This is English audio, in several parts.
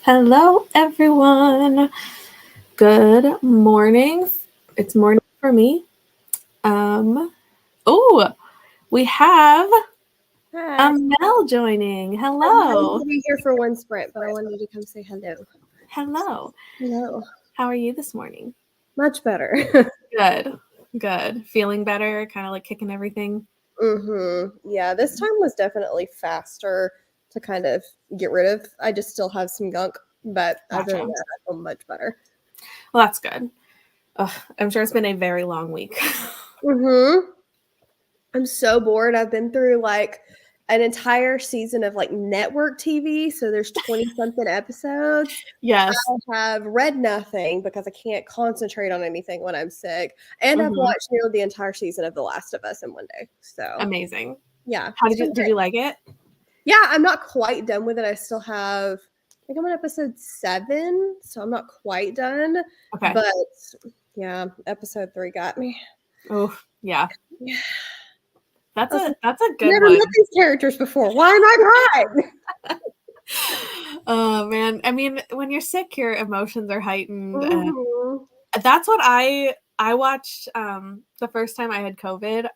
Hello, everyone. Good morning. It's morning for me. Oh, we have Hi. Mel joining. I'm going Hello. to be here for one sprint, but I wanted to come say hello. Hello. Hello. How are you this morning? Much better. Good. Good. Feeling better, kind of like kicking everything. Yeah, this time was definitely faster to kind of get rid of. I just still have some gunk, but other Gotcha. than that, I feel much better. Well, that's good. Ugh, I'm sure it's been a very long week. I'm so bored. I've been through like an entire season of like network TV, so there's 20 something episodes. Yes. I have read nothing because I can't concentrate on anything when I'm sick. And I've Mhm. watched nearly the entire season of The Last of Us in one day. So, Amazing. yeah, How it's did you been did great. you like it? Yeah, I'm not quite done with it. I still have, I think I'm on episode 7, so I'm not quite done. Okay. But yeah, episode 3 got me. Oh, yeah. Yeah. That's I was a like, that's a good never one. met these characters before. Why am I crying? Oh man, I mean, when you're sick, your emotions are heightened, and Mhm. that's what I watched. The first time I had COVID,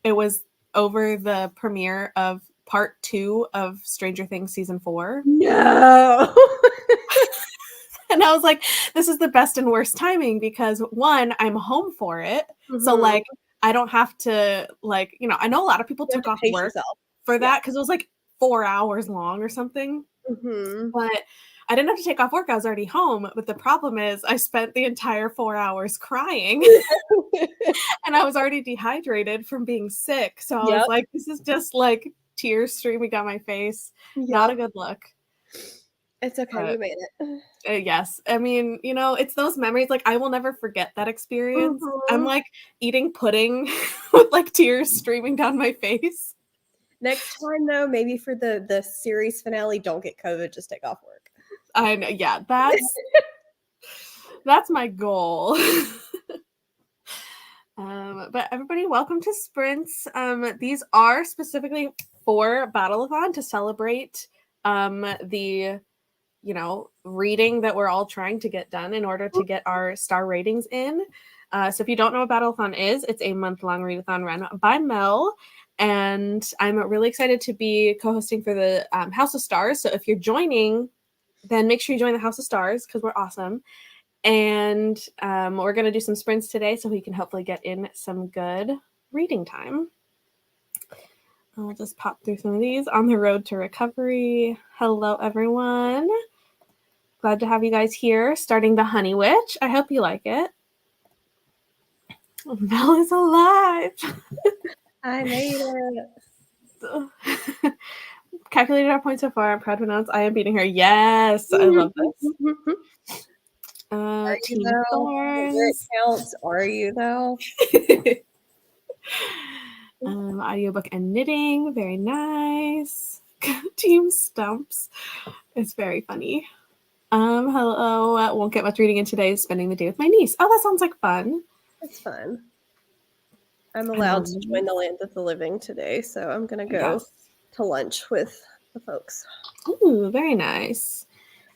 it was over the premiere of part 2 of Stranger Things season 4, No. and I was like, "This is the best and worst timing because one, I'm home for it, so Mhm. like I don't have to I know a lot of people You have took to off pace work yourself. for Yeah. that because it was like 4 hours long or something." Mhm. But I didn't have to take off work, I was already home, but the problem is I spent the entire 4 hours crying, and I was already dehydrated from being sick, so I was Yep. like, "This is just, like, tears streaming down my face." Not a Yep. good look, It's okay, but, you made it. yes. I mean, it's those memories, like, I will never forget that experience. I'm, Mhm. like, eating pudding with, like, tears streaming down my face. Next time though, maybe for the series finale, don't get COVID, just take off work. I know, yeah, that's my goal. But everybody, welcome to sprints. These are specifically for battleathon to celebrate the reading that we're all trying to get done in order to get our star ratings in. So if you don't know what battleathon is, it's a month-long readathon run by Mel, and I'm really excited to be co-hosting for the House of Stars. So if you're joining, then make sure you join the House of Stars because we're awesome. And we're going to do some sprints today so we can hopefully get in some good reading time. I'll just pop through some of these. On the road to recovery. Hello, everyone. Glad to have you guys here. Starting the Honey Witch. I hope you like it. Mel is alive. I made it. Calculated our points so far. I'm proud to announce I am beating her. Yes, I love this. Are you Team though? Where it Thorns. counts, are you though? Audiobook and knitting. Very nice. Team Stumps. It's very funny. Hello. Won't get much reading in today. Spending the day with my niece. Oh, that sounds like fun. It's fun. I'm allowed to join the land of the living today, so I'm gonna go Yes. to lunch with the folks. Ooh, very nice.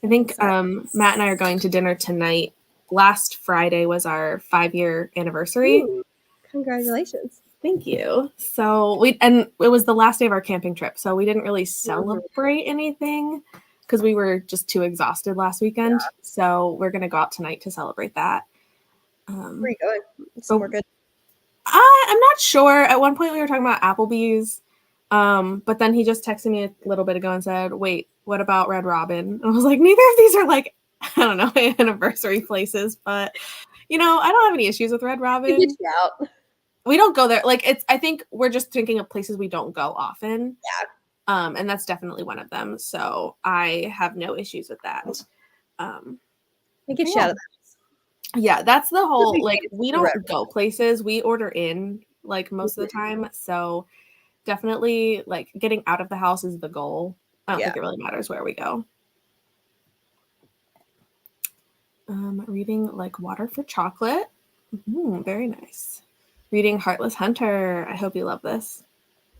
I think Matt and I are going to dinner tonight. Last Friday was our 5-year anniversary. Ooh, congratulations. Thank you. So and it was the last day of our camping trip, so we didn't really celebrate anything because we were just too exhausted last weekend. Yeah. So we're gonna go out tonight to celebrate that. Where are you going? Somewhere good. I'm not sure. At one point we were talking about Applebee's, but then he just texted me a little bit ago and said, "Wait, what about Red Robin?" And I was like, "Neither of these are like I don't know anniversary places, but I don't have any issues with Red To get Robin. you out. We don't go there. Like I think we're just thinking of places we don't go often. Yeah. And that's definitely one of them. So I have no issues with that. It gets you Yeah. out of Yeah, that's the whole, like, we the red. don't go places. We order in, like, most of the time. So definitely, like, getting out of the house is the goal. I don't Yeah. think it really matters where we go. Reading Like Water for Chocolate. Very nice. Reading Heartless Hunter. I hope you love this.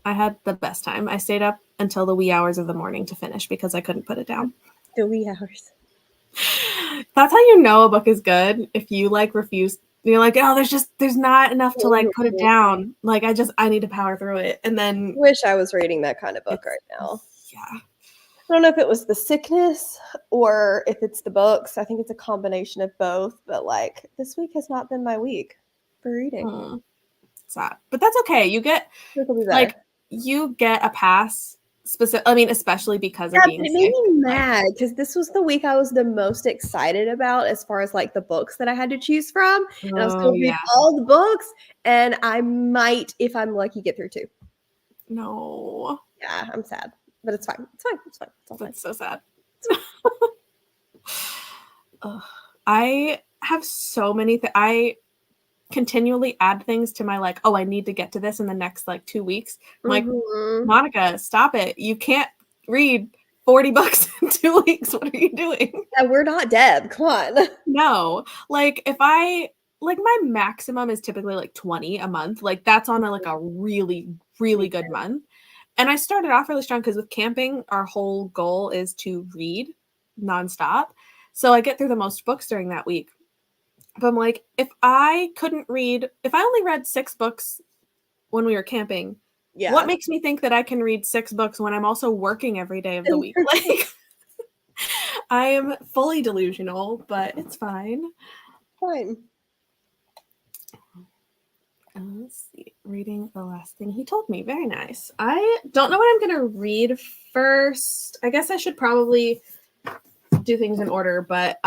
I had the best time. I stayed up until the wee hours of the morning to finish because I couldn't put it down. The wee hours. That's how you know a book is good. If you like refuse, you're like, oh, there's not enough to like put it down. Like I need to power through it. And then Wish I was reading that kind of book right now. Yeah. I don't know if it was the sickness or if it's the books. I think it's a combination of both. But like this week has not been my week for reading. Sad. But that's okay. You get It'll be better. like you get a pass. Especially because of Yeah, being but it sick. made me mad because this was the week I was the most excited about as far as like the books that I had to choose from. And I was going to read all the books, and I might, if I'm lucky, get through 2. No. Yeah, I'm sad, but it's fine. It's fine. It's fine. It's all fine. That's so sad. I have so many I continually add things to my like, oh, I need to get to this in the next like 2 weeks. I'm like, Monica, stop it. You can't read 40 books in 2 weeks. What are you doing? Yeah, we're not Deb. Come on. No. Like if I like my maximum is typically like 20 a month. Like that's on a really, really good month. And I started off really strong because with camping, our whole goal is to read nonstop. So I get through the most books during that week. But I'm like, if I only read 6 books when we were camping, what makes me think that I can read 6 books when I'm also working every day of the week? Like, I am fully delusional, but it's fine. Fine. Let's see. Reading the last thing he told me. Very nice. I don't know what I'm going to read first. I guess I should probably do things in order, but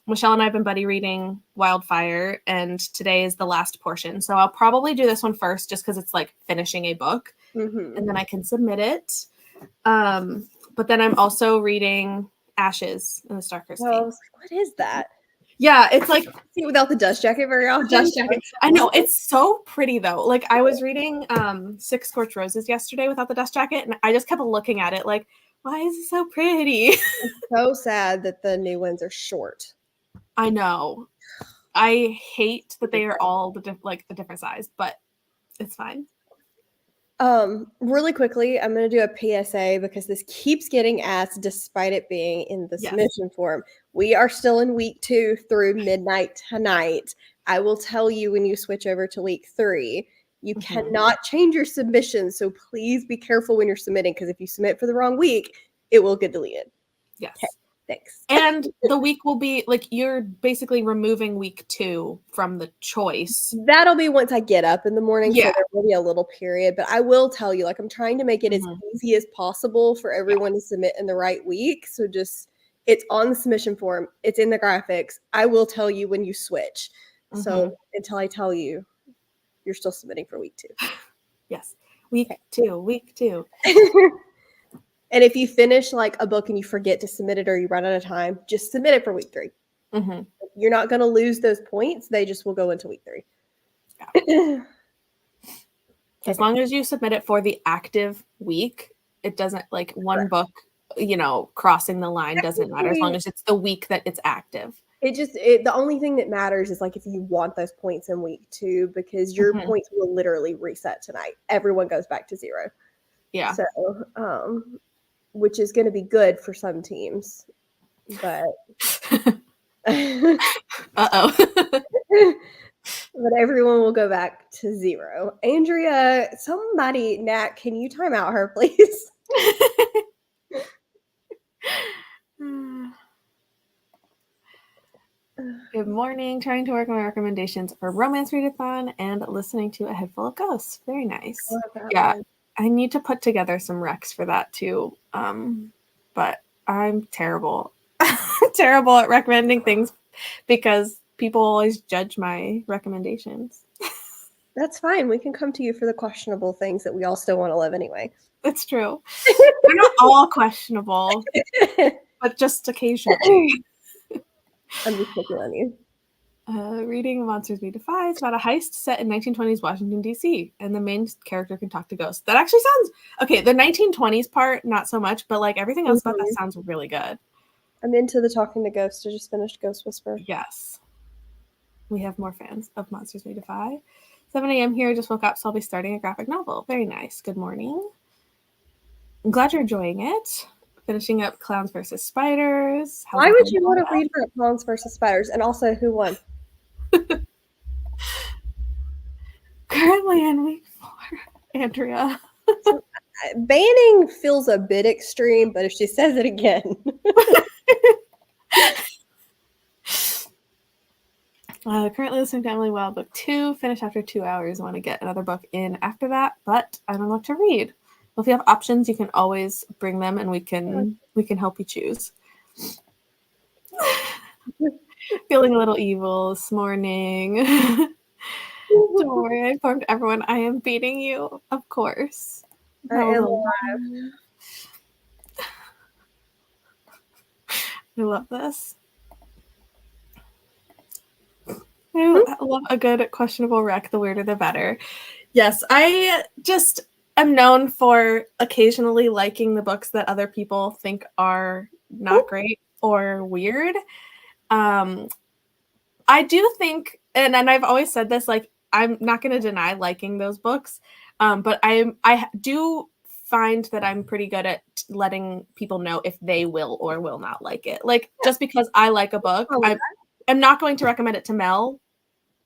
Michelle and I have been buddy reading Wildfire, and today is the last portion. So I'll probably do this one first just because it's like finishing a book, and then I can submit it. But then I'm also reading Ashes in the Starker's Game. I was like, what is that? Yeah, it's like see without the dust jacket very often. Dust jacket. I know, it's so pretty though. Like I was reading 6 Scorched Roses yesterday without the dust jacket, and I just kept looking at it like, why is it so pretty? It's so sad that the new ones are short. I know. I hate that they are all the different size, but it's fine. Really quickly, I'm going to do a PSA because this keeps getting asked despite it being in the submission form. We are still in week 2 through midnight tonight. I will tell you when you switch over to week 3. You cannot change your submission, so please be careful when you're submitting because if you submit for the wrong week, it will get deleted. Yes. Okay, thanks. And the week will be like you're basically removing week 2 from the choice. That'll be once I get up in the morning, so there will be a little period. But I will tell you, like I'm trying to make it as easy as possible for everyone to submit in the right week. So just it's on the submission form, it's in the graphics. I will tell you when you switch. So until I tell you, you're still submitting for week 2. Yes. Week 2. And if you finish like a book and you forget to submit it or you run out of time, just submit it for week 3. You're not going to lose those points. They just will go into week 3. Yeah. As long as you submit it for the active week, it doesn't like one book, crossing the line doesn't matter as long as it's the week that it's active. The only thing that matters is like if you want those points in week 2 because your points will literally reset tonight. Everyone goes back to 0. Yeah. So, which is going to be good for some teams, but uh-oh. But everyone will go back to 0. Andrea, Nat, can you time out her, please? Good morning. Trying to work on my recommendations for romance readathon and listening to A Head Full of Ghosts. Very nice. Yeah, I need to put together some recs for that too. But I'm terrible. Terrible at recommending things because people always judge my recommendations. That's fine. We can come to you for the questionable things that we all still want to live anyway. That's true. They're not all questionable, but just occasionally. I'm just picking on you. Reading Monsters We Defy. It's about a heist set in 1920s Washington, D.C., and the main character can talk to ghosts. That actually sounds... Okay, the 1920s part, not so much, but like everything else about that sounds really good. I'm into the talking to ghosts. I just finished Ghost Whisper. Yes. We have more fans of Monsters We Defy. 7 a.m. here. Just woke up, so I'll be starting a graphic novel. Very nice. Good morning. I'm glad you're enjoying it. finishing up Clowns versus Spiders. How's Why that would going you for want to read about Clowns versus Spiders? And also, who won? Currently in week 4, Andrea. So, banning feels a bit extreme, but if she says it again. Currently listening to Emily Wild Book 2. Finish after 2 hours. Want to get another book in after that, but I don't know what to read. Well, if you have options, you can always bring them, and we can help you choose. Feeling a little evil this morning. Don't worry, I informed everyone I am beating you, of course. I am alive. I love this. I love a good questionable rec. The weirder, the better. Yes, I just am known for occasionally liking the books that other people think are not great or weird. I do think, and I've always said this, like, I'm not going to deny liking those books, but I do find that I'm pretty good at letting people know if they will or will not like it. Like, just because I like a book, I'm not going to recommend it to Mel,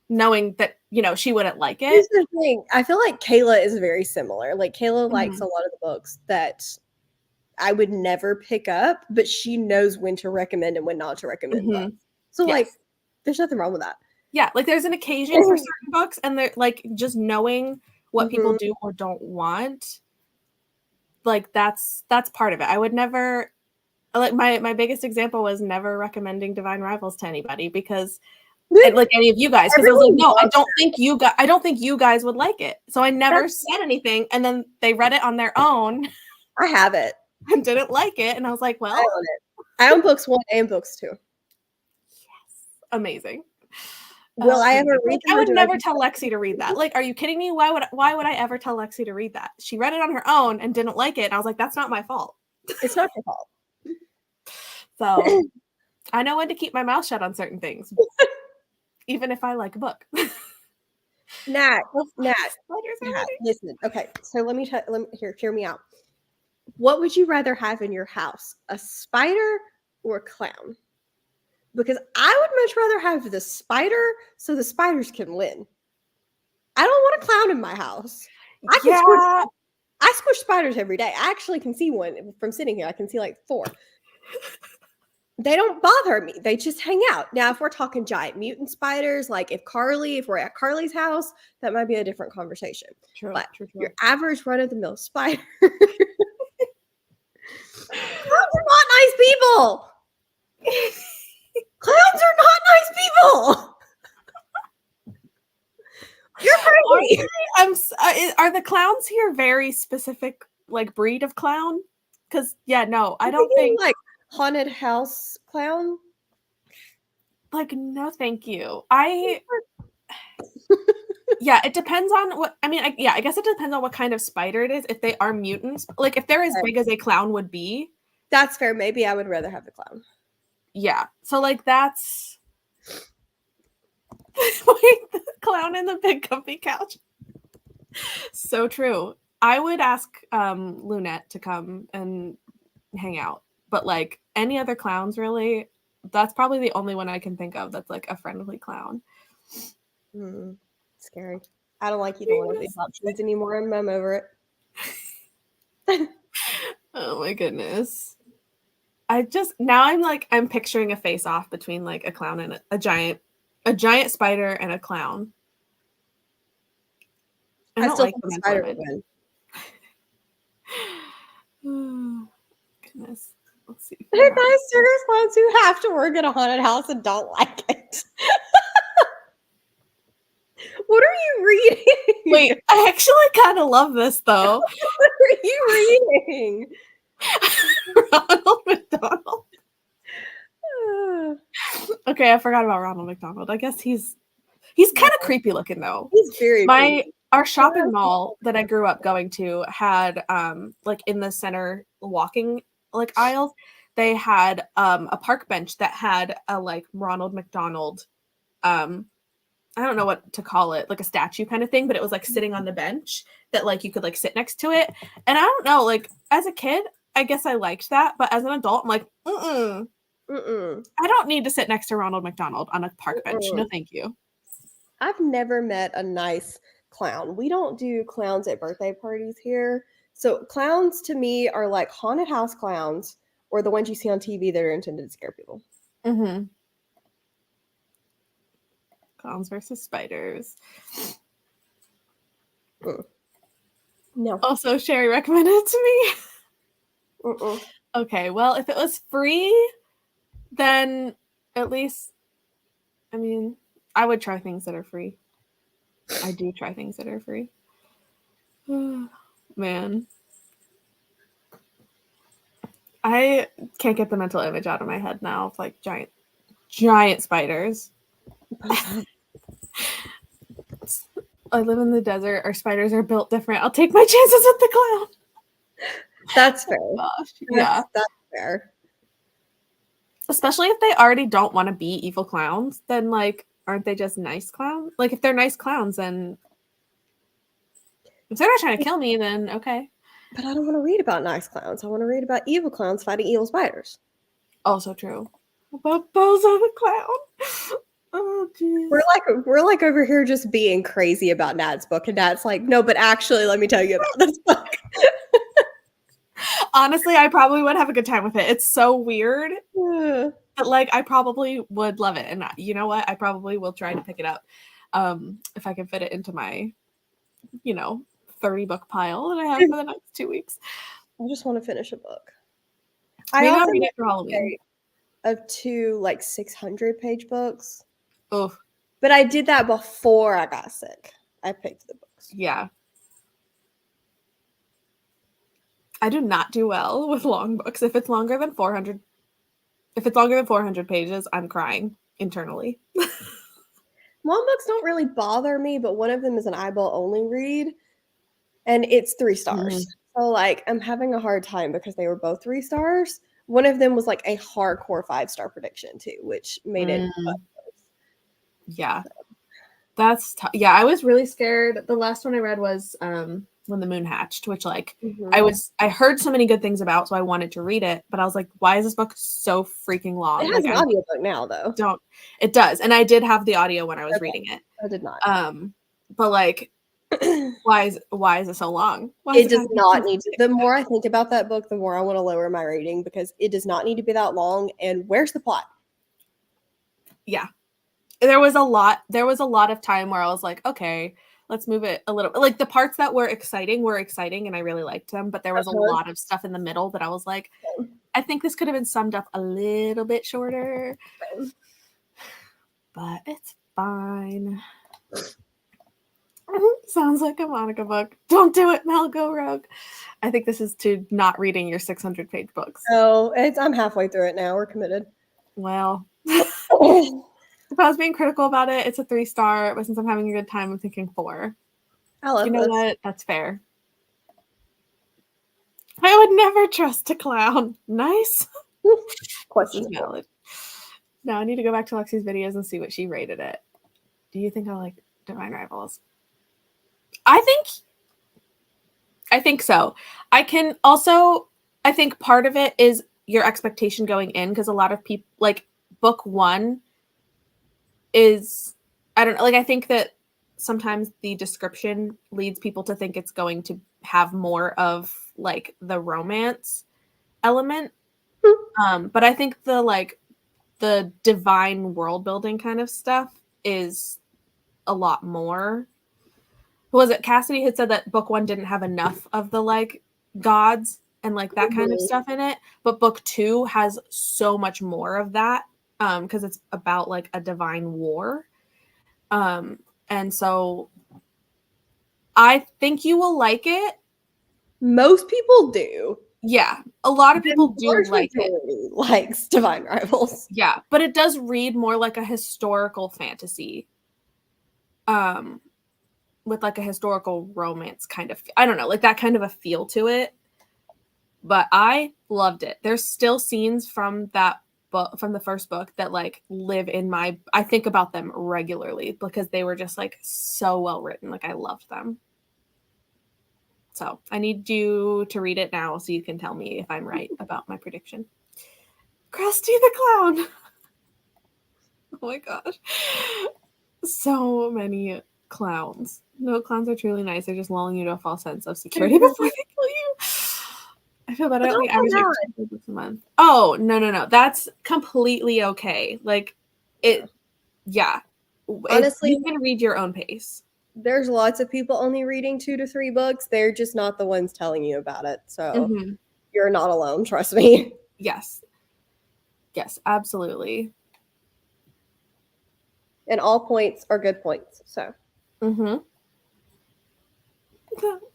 knowing that, you know, she wouldn't like it. Here's the thing. I feel like Kayla is very similar. Like, Kayla likes a lot of the books that I would never pick up, but she knows when to recommend and when not to recommend them. So, like, there's nothing wrong with that. Yeah, like, there's an occasion for certain books, and they're, like, just knowing what people do or don't want, like, that's part of it. I would never, like, my biggest example was never recommending Divine Rivals to anybody because, like, any of you guys, because I was like, no, I don't think you guys would like it. So I never said anything, and then they read it on their own. I have it. And didn't like it, and I was like, well, I own it. I own books 1 and books 2. Yes, amazing. Will I ever read them? I would never tell Lexi to read that. Like, are you kidding me? Why would I ever tell Lexi to read that? She read it on her own and didn't like it, and I was like, that's not my fault. It's not your fault. So I know when to keep my mouth shut on certain things, even if I like a book. Nat, listen. Okay, so let me hear me out. What would you rather have in your house, a spider or a clown? Because I would much rather have the spider so the spiders can win. I don't want a clown in my house. I squish spiders every day. I actually can see one from sitting here. I can see like 4. They don't bother me. They just hang out. Now, if we're talking giant mutant spiders, like if we're at Carly's house, that might be a different conversation. True. Your average run-of-the-mill spider. Clowns are not nice people. Clowns are not nice people. You're crazy. Are the clowns here very specific, like, breed of clown? Because I don't think like haunted house clown. Like, no, thank you. It depends on what. I mean, I guess it depends on what kind of spider it is. If they are mutants, like if they're as big as a clown would be, that's fair. Maybe I would rather have the clown. Yeah. So, like, that's the clown in the big comfy couch. So true. I would ask Lunette to come and hang out, but like any other clowns, really, that's probably the only one I can think of that's like a friendly clown. Scary. I don't like either one of these options anymore. I'm over it. Oh my goodness. I'm picturing a face off between like a clown and a giant spider and a clown. I don't like the spider woman. Oh, goodness. Let's see. They're nice circus clowns who have to work at a haunted house and don't like it. What are you reading? Wait, I actually kind of love this though. What are you reading? Ronald McDonald. Okay, I forgot about Ronald McDonald. I guess he's kind of creepy looking though. He's very creepy. Our shopping mall that I grew up going to had like in the center walking like aisles, they had a park bench that had a like Ronald McDonald I don't know what to call it, like a statue kind of thing, but it was like sitting on the bench that like you could like sit next to it. And I don't know, like as a kid, I guess I liked that, but as an adult, I'm like, I don't need to sit next to Ronald McDonald on a park bench. No, thank you. I've never met a nice clown. We don't do clowns at birthday parties here. So clowns to me are like haunted house clowns or the ones you see on TV that are intended to scare people. Mm-hmm. Clowns versus spiders. No. Also, Sherry recommended it to me. Okay, well, if it was free, then at least, I mean, I would try things that are free. I do try things that are free. Man. I can't get the mental image out of my head now of like giant spiders. I live in the desert. Our spiders are built different. I'll take my chances with the clown. That's fair. Oh, gosh. That's fair. Especially if they already don't want to be evil clowns, then like, aren't they just nice clowns? Like if they're nice clowns, then if they're not trying to kill me, then okay. But I don't want to read about nice clowns. I want to read about evil clowns fighting evil spiders. Also true. About Bozo the clown. Oh, geez. We're like over here just being crazy about Nat's book, and Nat's like, no, but actually, let me tell you about this book. Honestly, I probably would have a good time with it. It's so weird, but like I probably would love it. And you know what? I probably will try to pick it up if I can fit it into my, 30 book pile that I have for the next 2 weeks. I just want to finish a book. Maybe I'll read it for Halloween. Of 2 like 600-page books. Oh, but I did that before I got sick. I picked the books. Yeah. I do not do well with long books. If it's longer than 400 pages, I'm crying internally. Long books don't really bother me, but one of them is an eyeball only read, and it's 3 stars. So like I'm having a hard time because they were both 3 stars. One of them was like a hardcore 5-star prediction too, which made it. Yeah, that's yeah. I was really scared. The last one I read was When the Moon Hatched, which like I heard so many good things about, so I wanted to read it, but I was like, why is this book so freaking long? It has an audiobook now, though. It does, and I did have the audio when I was reading it. I did not. But like, why is it so long? It does not need to. The more I think about that book, the more I want to lower my rating because it does not need to be that long. And where's the plot? Yeah, there was a lot of time where I was like, okay, let's move it a little. Like the parts that were exciting, and I really liked them. But there was a lot of stuff in the middle that I was like, I think this could have been summed up a little bit shorter. But it's fine. Sounds like a Monica book. Don't do it, Mel. Go rogue. I think this is to not reading your 600-page books. Oh, I'm halfway through it now. We're committed. Well, if I was being critical about it, it's a 3-star. But since I'm having a good time, I'm thinking 4. I love You know what? That's fair. I would never trust a clown. Nice. Question valid. Now I need to go back to Lexi's videos and see what she rated it. Do you think I like Divine Rivals? I think so. I think part of it is your expectation going in, because a lot of people like book 1 is, I don't know, like I think that sometimes the description leads people to think it's going to have more of like the romance element. But I think the divine world building kind of stuff is a lot more. Was it Cassidy had said that book 1 didn't have enough of the like gods and like that kind of stuff in it, but book 2 has so much more of that because it's about like a divine war. And so I think you will like it. Most people do. Yeah, a lot of people do like it. Likes Divine Rivals. Yeah, but it does read more like a historical fantasy. With like a historical romance kind of, I don't know, like that kind of a feel to it. But I loved it. There's still scenes from that book, from the first book, that like live in I think about them regularly because they were just like so well written. Like I loved them. So I need you to read it now so you can tell me if I'm right about my prediction. Krusty the Clown. Oh my gosh. So many clowns. No, clowns are truly nice. They're just lulling you to a false sense of security before they kill you. I feel better. I only average like 2 books a month. Oh, no. That's completely okay. Like, it, yeah. Honestly, you can read your own pace. There's lots of people only reading 2 to 3 books. They're just not the ones telling you about it. So you're not alone, trust me. Yes. Yes, absolutely. And all points are good points. So.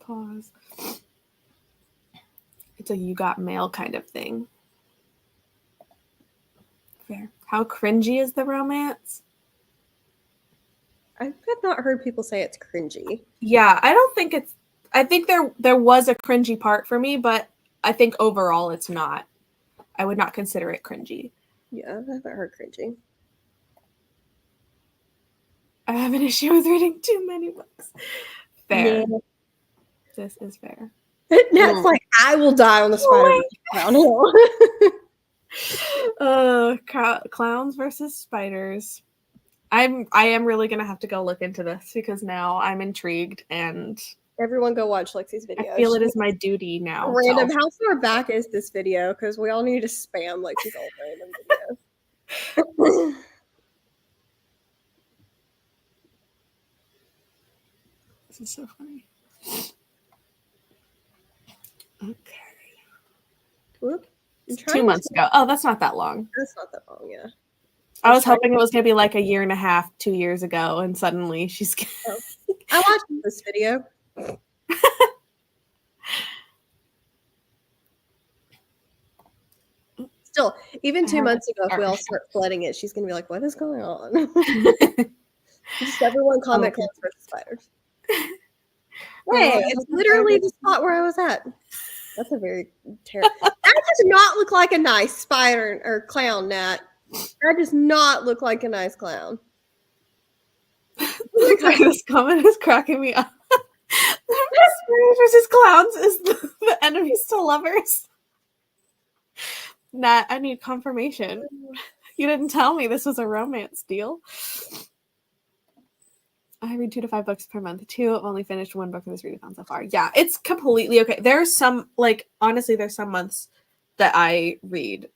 Pause. It's a you got mail kind of thing. Fair. How cringy is the romance? I have not heard people say it's cringy. Yeah, I don't think it's. I think there was a cringy part for me, but I think overall it's not. I would not consider it cringy. Yeah, I haven't heard cringy. I have an issue with reading too many books. Fair. Yeah. This is fair. Nat's like, I will die on the spider downhill. Clowns versus spiders. I am really gonna have to go look into this because now I'm intrigued and everyone go watch Lexi's video. I feel it is my duty now. Random, how far back is this video? Because we all need to spam Lexi's old random videos. This is so funny. Okay. Whoop. 2 months ago. Oh, that's not that long. That's not that long, yeah. I was hoping it was going to be like a year and a half, 2 years ago, and suddenly she's... I watched this video. Still, even 2 months ago, if we all start flooding it, she's going to be like, what is going on? Just everyone comment clowns versus spiders. Hey, it's literally the spot where I was at. That's a very terrible... That does not look like a nice spider or clown, Nat. That does not look like a nice clown. This comment is cracking me up. Spiders versus clowns is the enemies to lovers. Nat, I need confirmation. You didn't tell me this was a romance deal. I read 2 to 5 books per month. 2. I've only finished 1 book of this readathon so far. Yeah, it's completely okay. There's some, like, honestly, there's some months that I read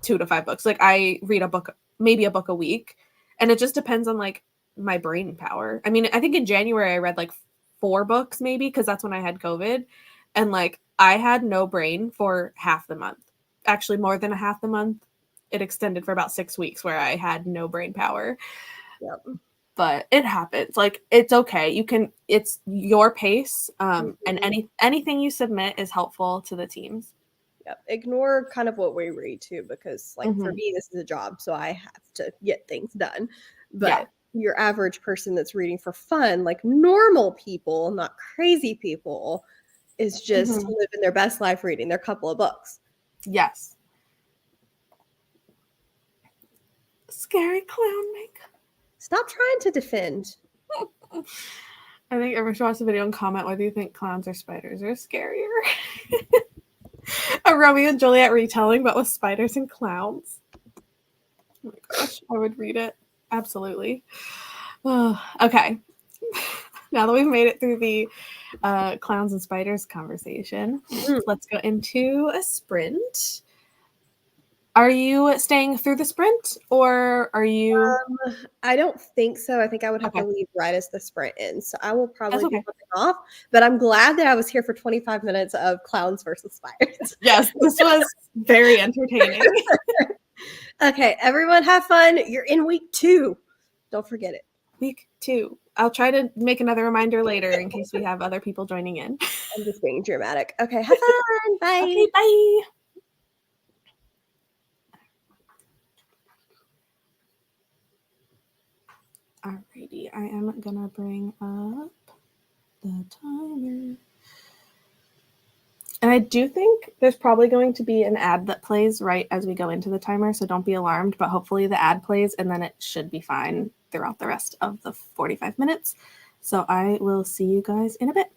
2 to 5 books. Like, I read a book, maybe a book a week, and it just depends on, like, my brain power. I mean, I think in January I read, like, 4 books, maybe, because that's when I had COVID, and, like, I had no brain for half the month. Actually, more than a half the month. It extended for about 6 weeks where I had no brain power. Yep. But it happens. Like, it's okay. You can, it's your pace. And anything you submit is helpful to the teams. Yep. Ignore kind of what we read too, because like for me, this is a job, so I have to get things done. But your average person that's reading for fun, like normal people, not crazy people, is just living their best life reading their couple of books. Yes. Scary clown makeup. Stop trying to defend. I think everyone should watch the video and comment whether you think clowns or spiders are scarier. A Romeo and Juliet retelling, but with spiders and clowns. Oh my gosh, I would read it. Absolutely. Okay. Now that we've made it through the clowns and spiders conversation, let's go into a sprint. Are you staying through the sprint, or are you... I don't think so. I think I would have to leave right as the sprint ends. So I will probably be jumping off. But I'm glad that I was here for 25 minutes of clowns versus spiders. Yes, this was very entertaining. Okay, everyone have fun. You're in week 2. Don't forget it. Week 2. I'll try to make another reminder later in case we have other people joining in. I'm just being dramatic. Okay, have fun. Bye. Okay, bye. Alrighty, I am gonna bring up the timer. And I do think there's probably going to be an ad that plays right as we go into the timer, so don't be alarmed, but hopefully the ad plays and then it should be fine throughout the rest of the 45 minutes. So I will see you guys in a bit.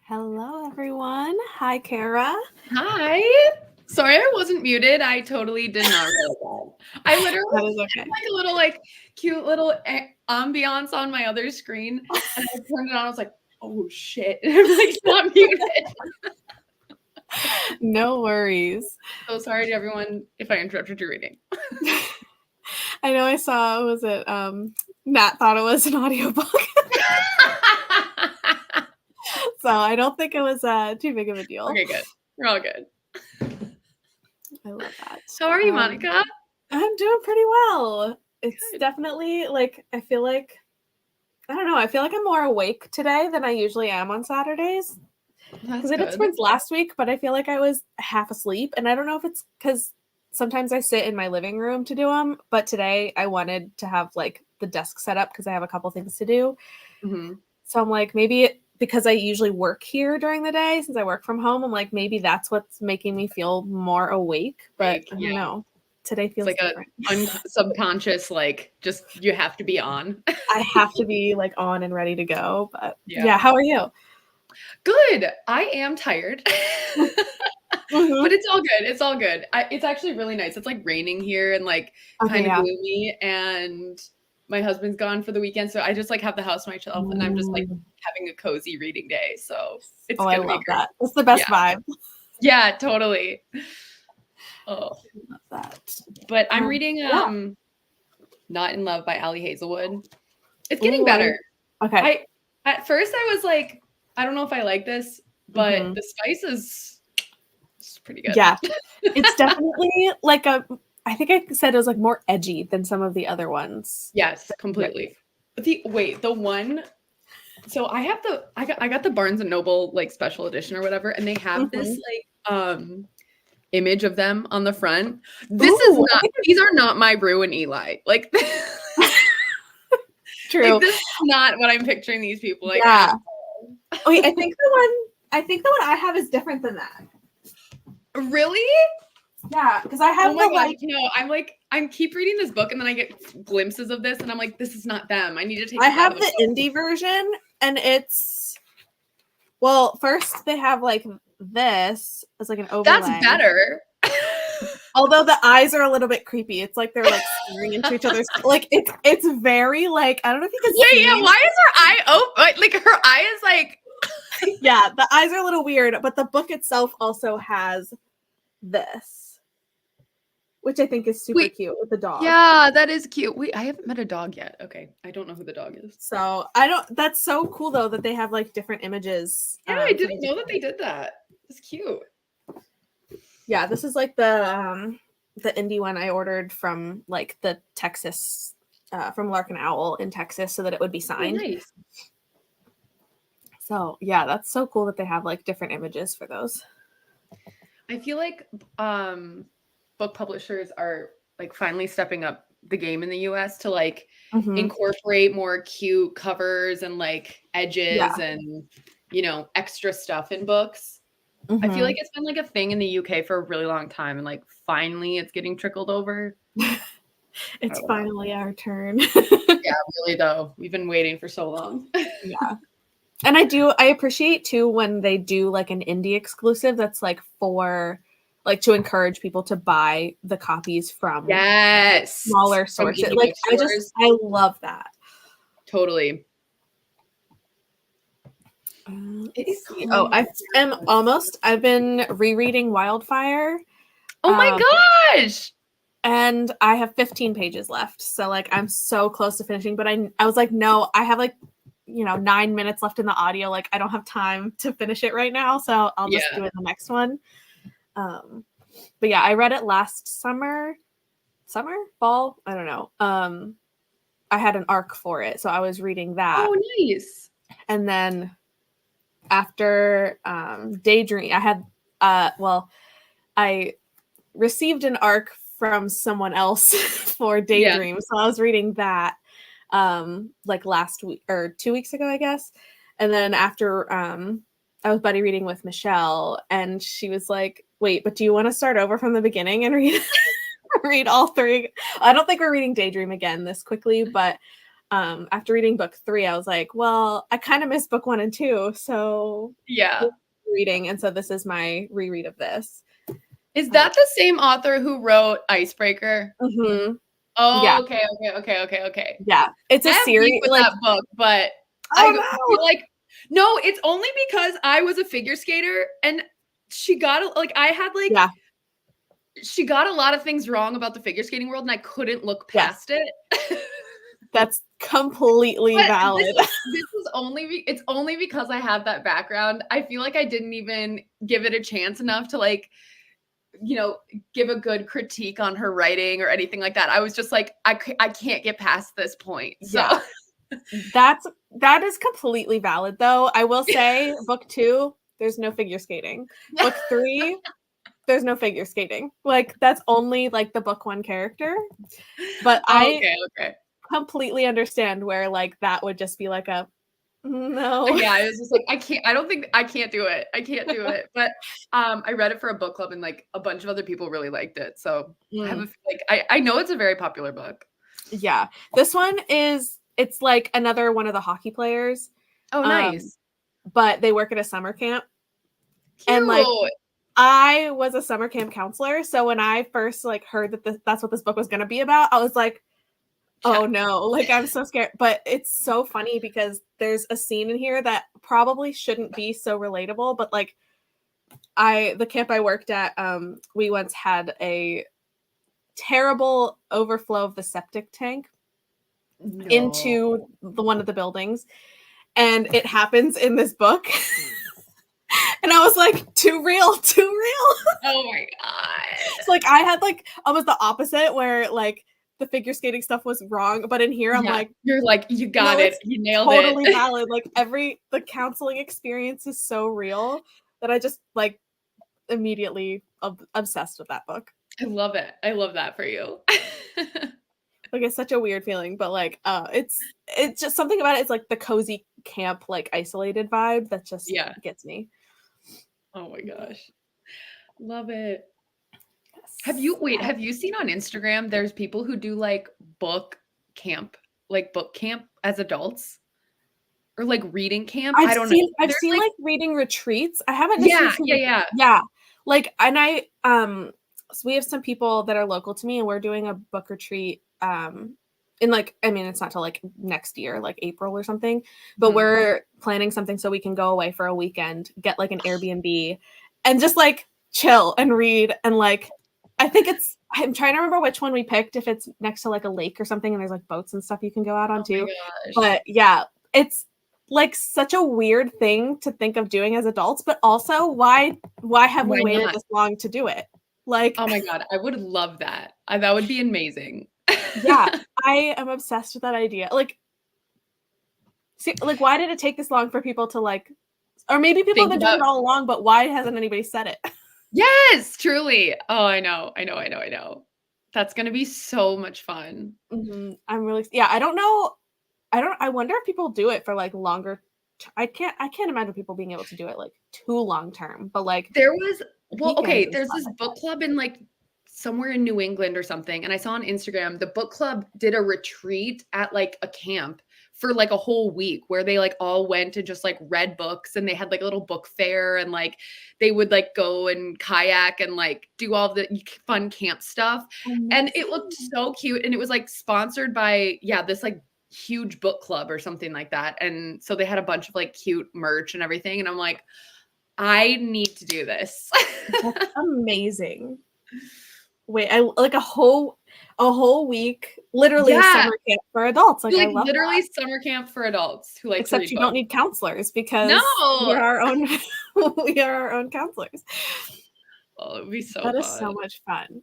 Hello, everyone. Hi, Kara. Hi. Sorry, I wasn't muted. I totally did not realize that. I literally That is okay. like a little cute little ambiance on my other screen, and I turned it on. I was like, "Oh shit!" I'm like, it's not muted. No worries. So sorry to everyone if I interrupted your reading. I know I saw, was it Nat thought it was an audiobook. So I don't think it was too big of a deal. Okay, good. We're all good. I love that. How are you, Monica? I'm doing pretty well. It's good. Definitely I feel like, I don't know, I feel like I'm more awake today than I usually am on Saturdays. Because I did sprints last week, but I feel like I was half asleep. And I don't know if it's because sometimes I sit in my living room to do them, but today I wanted to have the desk set up because I have a couple things to do. Mm-hmm. So I'm like, maybe because I usually work here during the day, since I work from home, I'm like, maybe that's what's making me feel more awake. But I don't know. Today feels like different. A subconscious, just you have to be on. I have to be on and ready to go. But yeah, how are you? Good. I am tired. Mm-hmm. But it's all good. It's all good. It's actually really nice. It's raining here and kind of gloomy, and my husband's gone for the weekend, so I just have the house to myself, and I'm just having a cozy reading day. So it's gonna be great. That. It's the best vibe. Yeah, totally. Oh, I love that. But I'm reading Not in Love by Ali Hazelwood. It's getting better. Okay. At first I was like, I don't know if I like this, but the spice is pretty good. Yeah. It's definitely I think I said it was more edgy than some of the other ones. Yes, completely. The one, so I got the Barnes and Noble special edition or whatever, and they have this image of them on the front. These are not my Brew and Eli. True. This is not what I'm picturing these people like. Yeah. Wait, I think the one I have is different than that. Really? Yeah, because I have I keep reading this book and then I get glimpses of this and I'm like, this is not them. I need to take. I have the indie version, and it's first they have this as an overlay. That's better. Although the eyes are a little bit creepy. It's they're staring into each other's it's very I don't know if you can see. Yeah. Why is her eye open? Her eye is yeah, the eyes are a little weird, but the book itself also has this, which I think is super cute with the dog. Yeah, that is cute. Wait, I haven't met a dog yet. Okay, I don't know who the dog is. So I don't. That's so cool though that they have different images. Yeah, I didn't know that they did that. It's cute. Yeah, this is the indie one I ordered from the Texas from Larkin Owl in Texas so that it would be signed. Oh, nice. So yeah, that's so cool that they have different images for those. I feel like book publishers are finally stepping up the game in the US to incorporate more cute covers and edges and extra stuff in books. I feel like it's been a thing in the UK for a really long time, and finally it's getting trickled over. It's finally our turn. Yeah, really though. We've been waiting for so long. Yeah. And I appreciate too when they do an indie exclusive that's for to encourage people to buy the copies from smaller sources. I love that. Totally. I've been rereading Wildfire. Oh my gosh. And I have 15 pages left. So I'm so close to finishing, but I was no, I have 9 minutes left in the audio. I don't have time to finish it right now. So I'll just do it in the next one. But yeah, I read it last fall. I don't know. I had an arc for it. So I was reading that. Oh, nice. And then after Daydream, I had, I received an arc from someone else for Daydream. So I was reading that last week or 2 weeks ago, I guess. And then after I was buddy reading with Michelle, and she was like, wait, but do you want to start over from the beginning and read read all three. I don't think we're reading Daydream again this quickly, but after reading book 3, I was like, well, I kind of missed book 1 and 2, so Yeah. reading, and so this is my reread of this. Is that the same author who wrote Icebreaker? Mm-hmm. Oh, yeah. Okay. Yeah, it's a I have series beef with like that book, but oh I no, feel like no, it's only because I was a figure skater and she got like I had like yeah, she got a lot of things wrong about the figure skating world, and I couldn't look past it. that's completely But valid. this was only it's only because I have that background. I feel like I didn't even give it a chance enough to like, you know, give a good critique on her writing or anything like that. I was just like, I can't get past this point. So Yeah. That is completely valid though. I will say book 2, there's no figure skating. Book 3, there's no figure skating. Like that's only like the book 1 character. But I completely understand where like that would just be like a no. Yeah, I was just like, I can't do it. I can't do it. But I read it for a book club and like a bunch of other people really liked it. So I have I know it's a very popular book. Yeah. This one it's like another one of the hockey players. Oh, nice. But they work at a summer camp. Cute. And like I was a summer camp counselor, so when I first like heard that that's what this book was going to be about, I was like, oh no, like I'm so scared. But it's so funny because there's a scene in here that probably shouldn't be so relatable, but like the camp I worked at, we once had a terrible overflow of the septic tank into one of the buildings, and it happens in this book. And I was like, too real. Oh my god. So like I had like almost the opposite where like the figure skating stuff was wrong, but in here I'm like, you're like, you got it. You nailed it. Totally valid. Like the counseling experience is so real that I just like immediately obsessed with that book. I love it. I love that for you. Like it's such a weird feeling, but like it's just something about it. It's like the cozy camp, like isolated vibe that just gets me. Oh my gosh. Love it. Yes. Have you seen on Instagram there's people who do like book camp as adults? Or like reading camp? I don't know. I've seen like reading retreats. I haven't Yeah. Like and I so we have some people that are local to me and we're doing a book retreat in like, I mean, it's not till like next year, like April or something, but we're planning something so we can go away for a weekend, get like an Airbnb and just like chill and read. And like, I think I'm trying to remember which one we picked, if it's next to like a lake or something and there's like boats and stuff you can go out on too. But yeah, it's like such a weird thing to think of doing as adults, but also why have we waited this long to do it? Like, oh my god, I would love that. That would be amazing. Yeah, I am obsessed with that idea. Like, see, like, why did it take this long for people to like, or maybe people have been doing it all along, but why hasn't anybody said it? Yes, truly. Oh, I know. That's gonna be so much fun. Mm-hmm. I'm really, I don't know. I wonder if people do it for like longer. I can't imagine people being able to do it like too long term, but like there's this book club in like somewhere in New England or something. And I saw on Instagram, the book club did a retreat at like a camp for like a whole week where they like all went and just like read books and they had like a little book fair and like they would like go and kayak and like do all the fun camp stuff. And it looked so cute. And it was like sponsored by, this like huge book club or something like that. And so they had a bunch of like cute merch and everything. And I'm like, I need to do this. That's amazing. Wait, I like a whole week, literally summer camp for adults. Like I love literally summer camp for adults who like. Except you don't need counselors because we are our own counselors. Oh, it would be so fun. That is so much fun.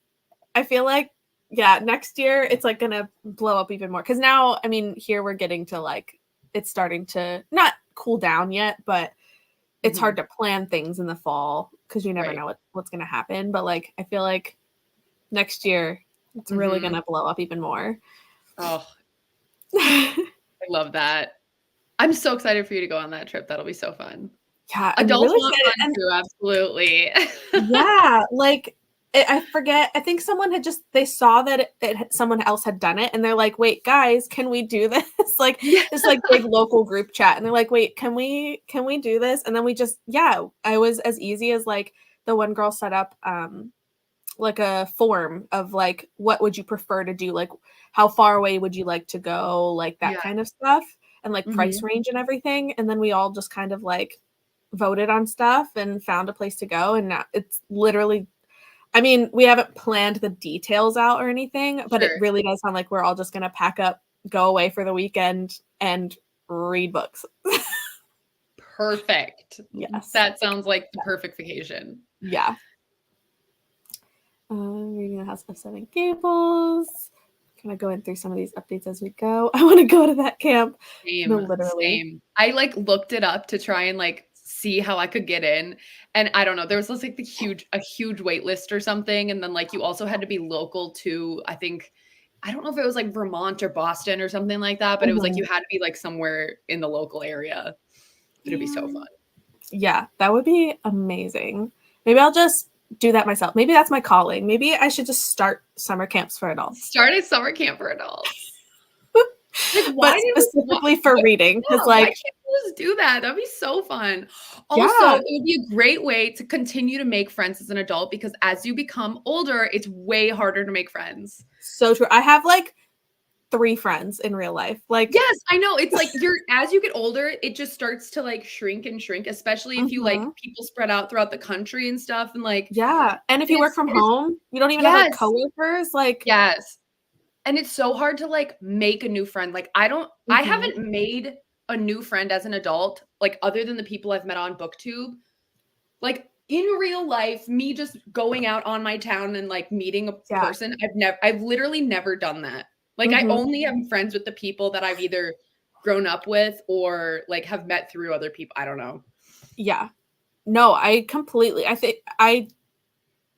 I feel like next year it's like gonna blow up even more because now, I mean, here we're getting to like it's starting to not cool down yet, but it's hard to plan things in the fall because you never know what's gonna happen. But like I feel like next year it's really gonna blow up even more. Oh, I love that. I'm so excited for you to go on that trip. That'll be so fun. Yeah, adults want fun too, absolutely. Yeah, like I forget. I think someone had they saw that someone else had done it, and they're like, "Wait, guys, can we do this?" Like Yeah. this like big local group chat, and they're like, "Wait, can we do this?" And then we just I was as easy as like the one girl set up like a form of like what would you prefer to do, like how far away would you like to go, like that kind of stuff, and like price range and everything, and then we all just kind of like voted on stuff and found a place to go, and now it's literally, I mean, we haven't planned the details out or anything, but it really does sound like we're all just gonna pack up, go away for the weekend, and read books. Perfect. Yes, that sounds like the perfect vacation. Yeah. Reading The House of Seven Gables. Kind of going through some of these updates as we go. I want to go to that camp. Same. I like looked it up to try and like see how I could get in, and I don't know. There was just like a huge wait list or something, and then like you also had to be local to, I think, I don't know if it was like Vermont or Boston or something like that, but it was like you had to be like somewhere in the local area. It'd be so fun. Yeah, that would be amazing. Maybe I'll just do that myself. Maybe that's my calling. Maybe I should just start summer camps for adults. Start a summer camp for adults. Like, but specifically for reading, because why can't we just do that? That'd be so fun. Also, it would be a great way to continue to make friends as an adult, because as you become older, it's way harder to make friends. So true. I have like 3 friends in real life. Like, yes, I know. It's like as you get older, it just starts to like shrink and shrink, especially if you like people spread out throughout the country and stuff. And like, and if you work from home, you don't even have like coworkers. Like, and it's so hard to like make a new friend. Like I haven't made a new friend as an adult, like other than the people I've met on BookTube. Like in real life, me just going out on my town and like meeting a person, I've literally never done that. Like I only am friends with the people that I've either grown up with or like have met through other people. I don't know. Yeah. No, I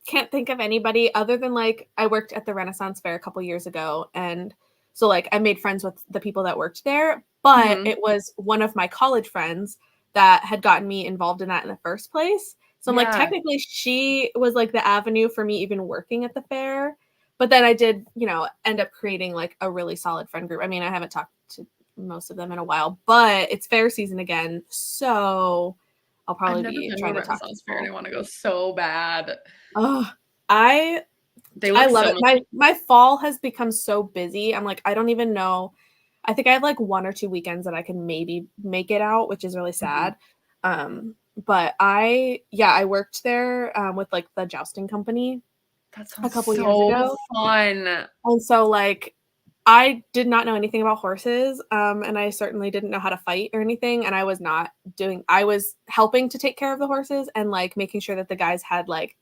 can't think of anybody other than like I worked at the Renaissance Fair a couple years ago, and so like I made friends with the people that worked there, but it was one of my college friends that had gotten me involved in that in the first place. So I'm like, technically she was like the avenue for me even working at the fair. But then I did, end up creating like a really solid friend group. I mean, I haven't talked to most of them in a while, but it's fair season again, so I'll probably be trying to talk to fair, and I want to go so bad. Oh, I love it. My fall has become so busy. I'm like, I don't even know. I think I have like 1 or 2 weekends that I can maybe make it out, which is really sad. But I worked there with like the jousting company. That sounds a couple so years ago. Fun. And so like I did not know anything about horses, and I certainly didn't know how to fight or anything. And I was helping to take care of the horses and like making sure that the guys had like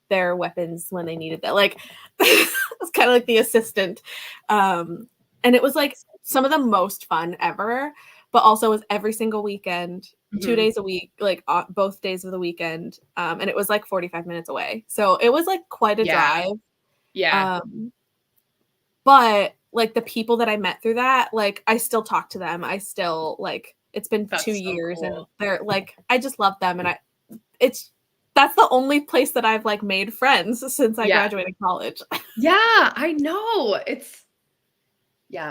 their weapons when they needed that. Like it's kind of like the assistant. And it was like some of the most fun ever, but also was every single weekend, 2 days a week, like both days of the weekend. And it was like 45 minutes away. So it was like quite a drive. Yeah. But like the people that I met through that, like I still talk to them. I still like, it's been 2 years and they're like, I just love them. And that's the only place that I've like made friends since I graduated college. Yeah, I know.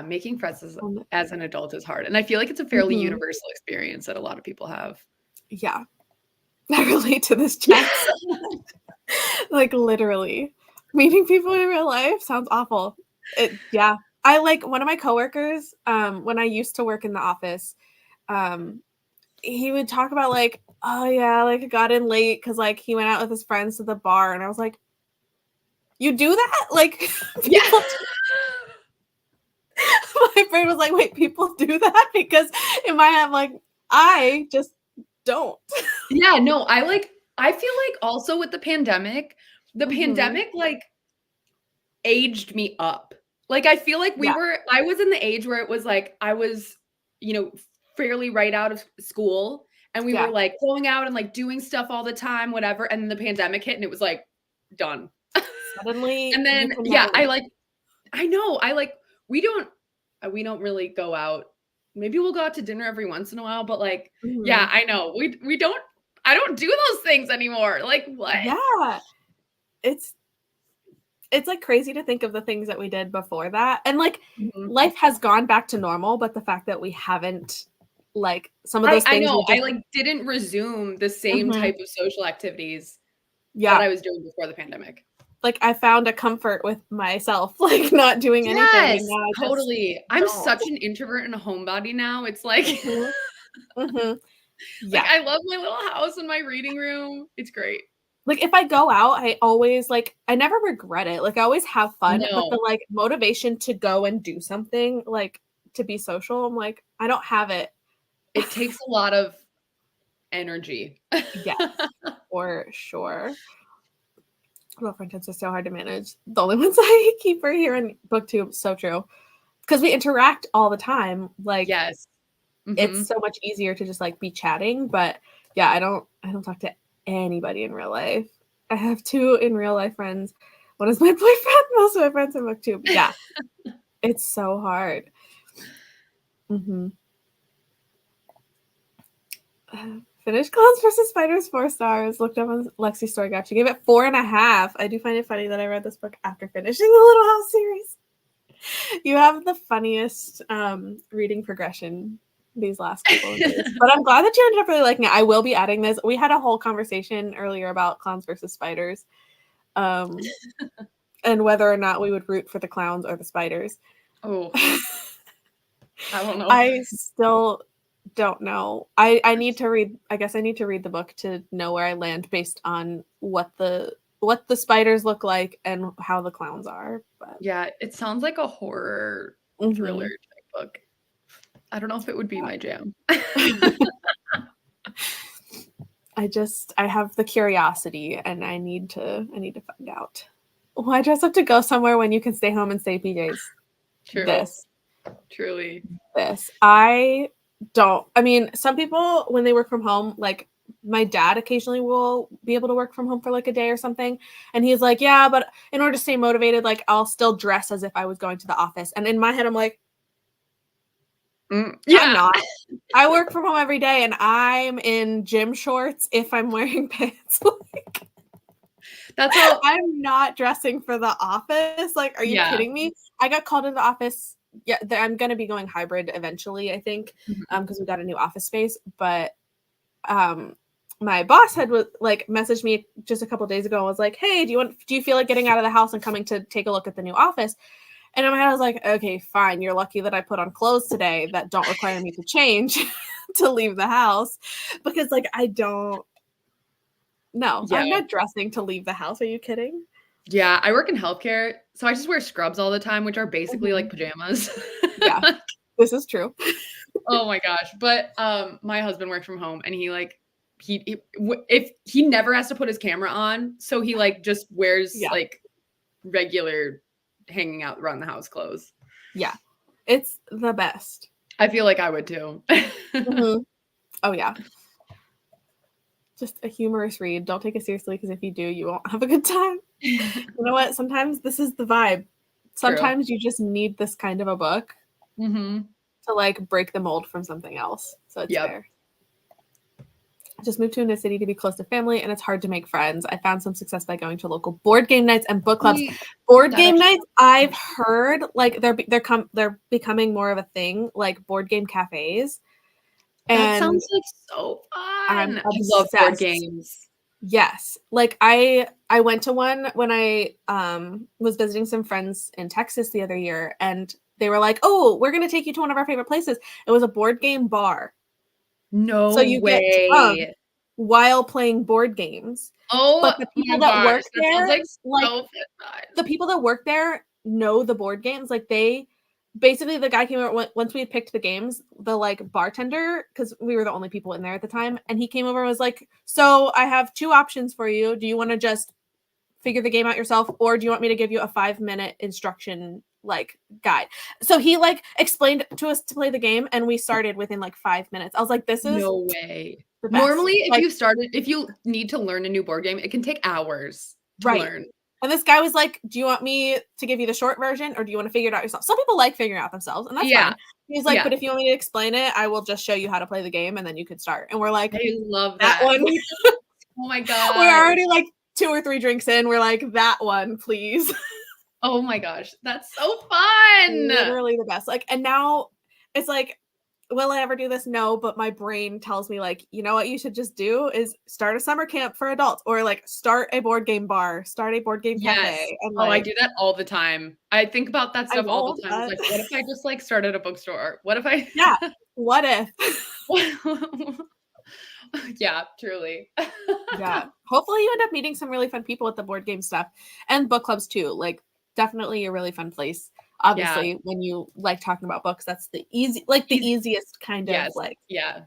Making friends as an adult is hard. And I feel like it's a fairly universal experience that a lot of people have. Yeah. I relate to this chat. Like literally meeting people in real life sounds awful. I like one of my coworkers, when I used to work in the office, he would talk about like, oh yeah, like I got in late because like he went out with his friends to the bar, and I was like, you do that? Like, my brain was like, wait, people do that? Because in my head, like, I just don't. Yeah, no, I feel like also with the pandemic like aged me up. Like I feel like I was in the age where it was like I was, fairly right out of school, and we were like going out and like doing stuff all the time, whatever. And then the pandemic hit and it was like done. Suddenly. And then we don't really go out. Maybe we'll go out to dinner every once in a while, but like, I know I don't do those things anymore. Like what? Yeah. It's it's like crazy to think of the things that we did before that. And like Mhm. life has gone back to normal, but the fact that we haven't like some of those I things know. we I just like didn't resume the same Mhm. type of social activities that Yeah. I was doing before the pandemic. Like I found a comfort with myself, like not doing anything. And Yes, now I just totally. I'm don't. such an introvert and a homebody now. It's like Mhm. Mhm. like Yeah. I love my little house and my reading room. It's great. Like if I go out, I always like I never regret it. Like I always have fun, but the No, like motivation to go and do something, like to be social, I'm like, I don't have it. it takes a lot of energy. Yes, for sure. Well, friendships are so hard to manage. The only ones I keep are here in booktube. So true. Because we interact all the time. Like Yes. it's Mhm. so much easier to just like be chatting. But yeah, I don't talk to anybody in real life. I have 2 in real life friends. One is my boyfriend. Most of my friends are booktube. Yeah, it's so hard. Mm-hmm. Finished Clowns versus Spiders 4 stars. Looked up on Lexi's story guide. She gave it 4.5. I do find it funny that I read this book after finishing the Little House series. You have the funniest reading progression these last couple of days. But I'm glad that you ended up really liking it. I will be adding this. We had a whole conversation earlier about clowns versus spiders. And whether or not we would root for the clowns or the spiders. Oh, I don't know. I still don't know. I need to read I guess I need to read the book to know where I land based on what the spiders look like and how the clowns are. But Yeah, it sounds like a horror thriller type book. I don't know if it would be my jam. I have the curiosity and I need to find out. Why dress up to go somewhere when you can stay home and stay PJs? True. This. Truly. I don't. I mean, some people when they work from home, like my dad occasionally will be able to work from home for like a day or something. And he's like, yeah, but in order to stay motivated, like I'll still dress as if I was going to the office. And in my head, I'm like, I'm Yeah. not. I work from home every day and I'm in gym shorts if I'm wearing pants. That's how I'm not dressing for the office. Like, are you Yeah. kidding me? I got called into the office. Yeah, I'm going to be going hybrid eventually, I think, Mhm. because we got a new office space. But my boss had like messaged me just a couple days ago and was like, "Hey, do you feel like getting out of the house and coming to take a look at the new office?" And in my head, I was like, "Okay, fine. You're lucky that I put on clothes today that don't require me to change to leave the house, because like I don't. No, Yeah. I'm not dressing to leave the house. Are you kidding?" Yeah, I work in healthcare, so I just wear scrubs all the time, which are basically Mhm. like pajamas. Yeah, this is true. Oh my gosh. But my husband works from home and if he never has to put his camera on, so he like just wears Yeah. like regular hanging out around the house clothes. Yeah, it's the best. I feel like I would too. Mhm. Oh yeah. Just a humorous read. Don't take it seriously because if you do, you won't have a good time. You know what? Sometimes this is the vibe. True. Sometimes you just need this kind of a book Mhm. to like break the mold from something else. So it's Yep. fair. I just moved to a new city to be close to family, and it's hard to make friends. I found some success by going to local board game nights and book clubs. Board That game actually- nights, I've heard like they're becoming more of a thing, like board game cafes. That And sounds like so I'm fun. I love board obsessed. games. Yes. Like I went to one when I was visiting some friends in Texas the other year, and they were like, "Oh, we're going to take you to one of our favorite places." It was a board game bar. No So you get drunk way. while playing board games. Oh But the people my that gosh, work that sounds there, like like so fun. the people that work there know the board games. Like they basically the guy came over once we had picked the games, the like bartender, because we were the only people in there at the time, and he came over and was like, "So I have 2 options for you. Do you want to just figure the game out yourself, or do you want me to give you a 5-minute instruction like guide?" So he like explained to us to play the game, and we started within like 5 minutes. I was like, "This is No way. the best." Normally, Like, if you need to learn a new board game, it can take hours to right. learn. And this guy was like, "Do you want me to give you the short version, or do you want to figure it out yourself?" Some people like figuring it out themselves, and that's Yeah. fine. He's like, Yeah. "But if you want me to explain it, I will just show you how to play the game, and then you could start." And we're like, I love "That that. one." Oh my god. We're already like 2 or 3 drinks in, we're like, that one, please. Oh my gosh, that's so fun. Literally the best. Like, and now it's like, will I ever do this? No, but my brain tells me like, you know what you should just do is start a summer camp for adults, or like start a board game bar, start a board game cafe. And Oh, I like, do that all the time. I think about that stuff all the time. It's like, what if I just like started a bookstore? What if I yeah, what if? Yeah, truly. Yeah. Hopefully you end up meeting some really fun people at the board game stuff and book clubs too. Like definitely a really fun place. Obviously, when you like talking about books, that's the easiest kind of like, yeah.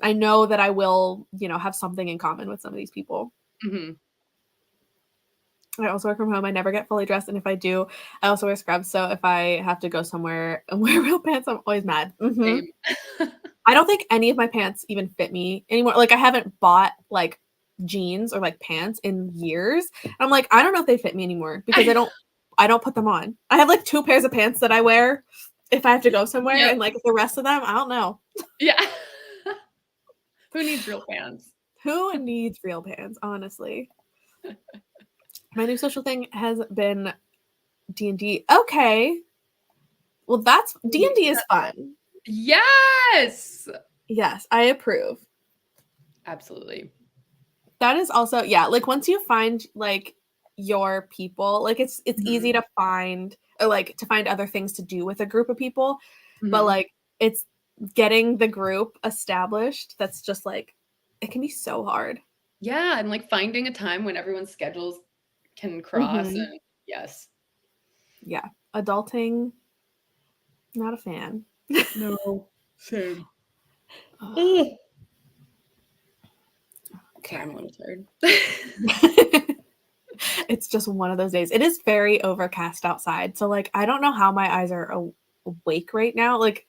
I know that I will, you know, have something in common with some of these people. Mm-hmm. I also work from home. I never get fully dressed. And if I do, I also wear scrubs. So if I have to go somewhere and wear real pants, I'm always mad. Same. I don't think any of my pants even fit me anymore. Like I haven't bought like jeans or like pants in years. I'm like, I don't know if they fit me anymore because I don't put them on. I have like 2 pairs of pants that I wear if I have to go somewhere, and like the rest of them, I don't know. Yeah. Who needs real pants? Who needs real pants, honestly? My new social thing has been D&D. Okay. Well, that's D&D is fun. Yes. Yes, I approve. Absolutely. That is also, yeah, like once you find like your people, like it's easy to find, or like to find other things to do with a group of people, but like it's getting the group established that's just like, it can be so hard. Yeah, and like finding a time when everyone's schedules can cross and yes. Yeah, adulting, not a fan. No, same. Okay. Sorry, I'm a little tired. It's just one of those days. It is very overcast outside. So like I don't know how my eyes are awake right now. Like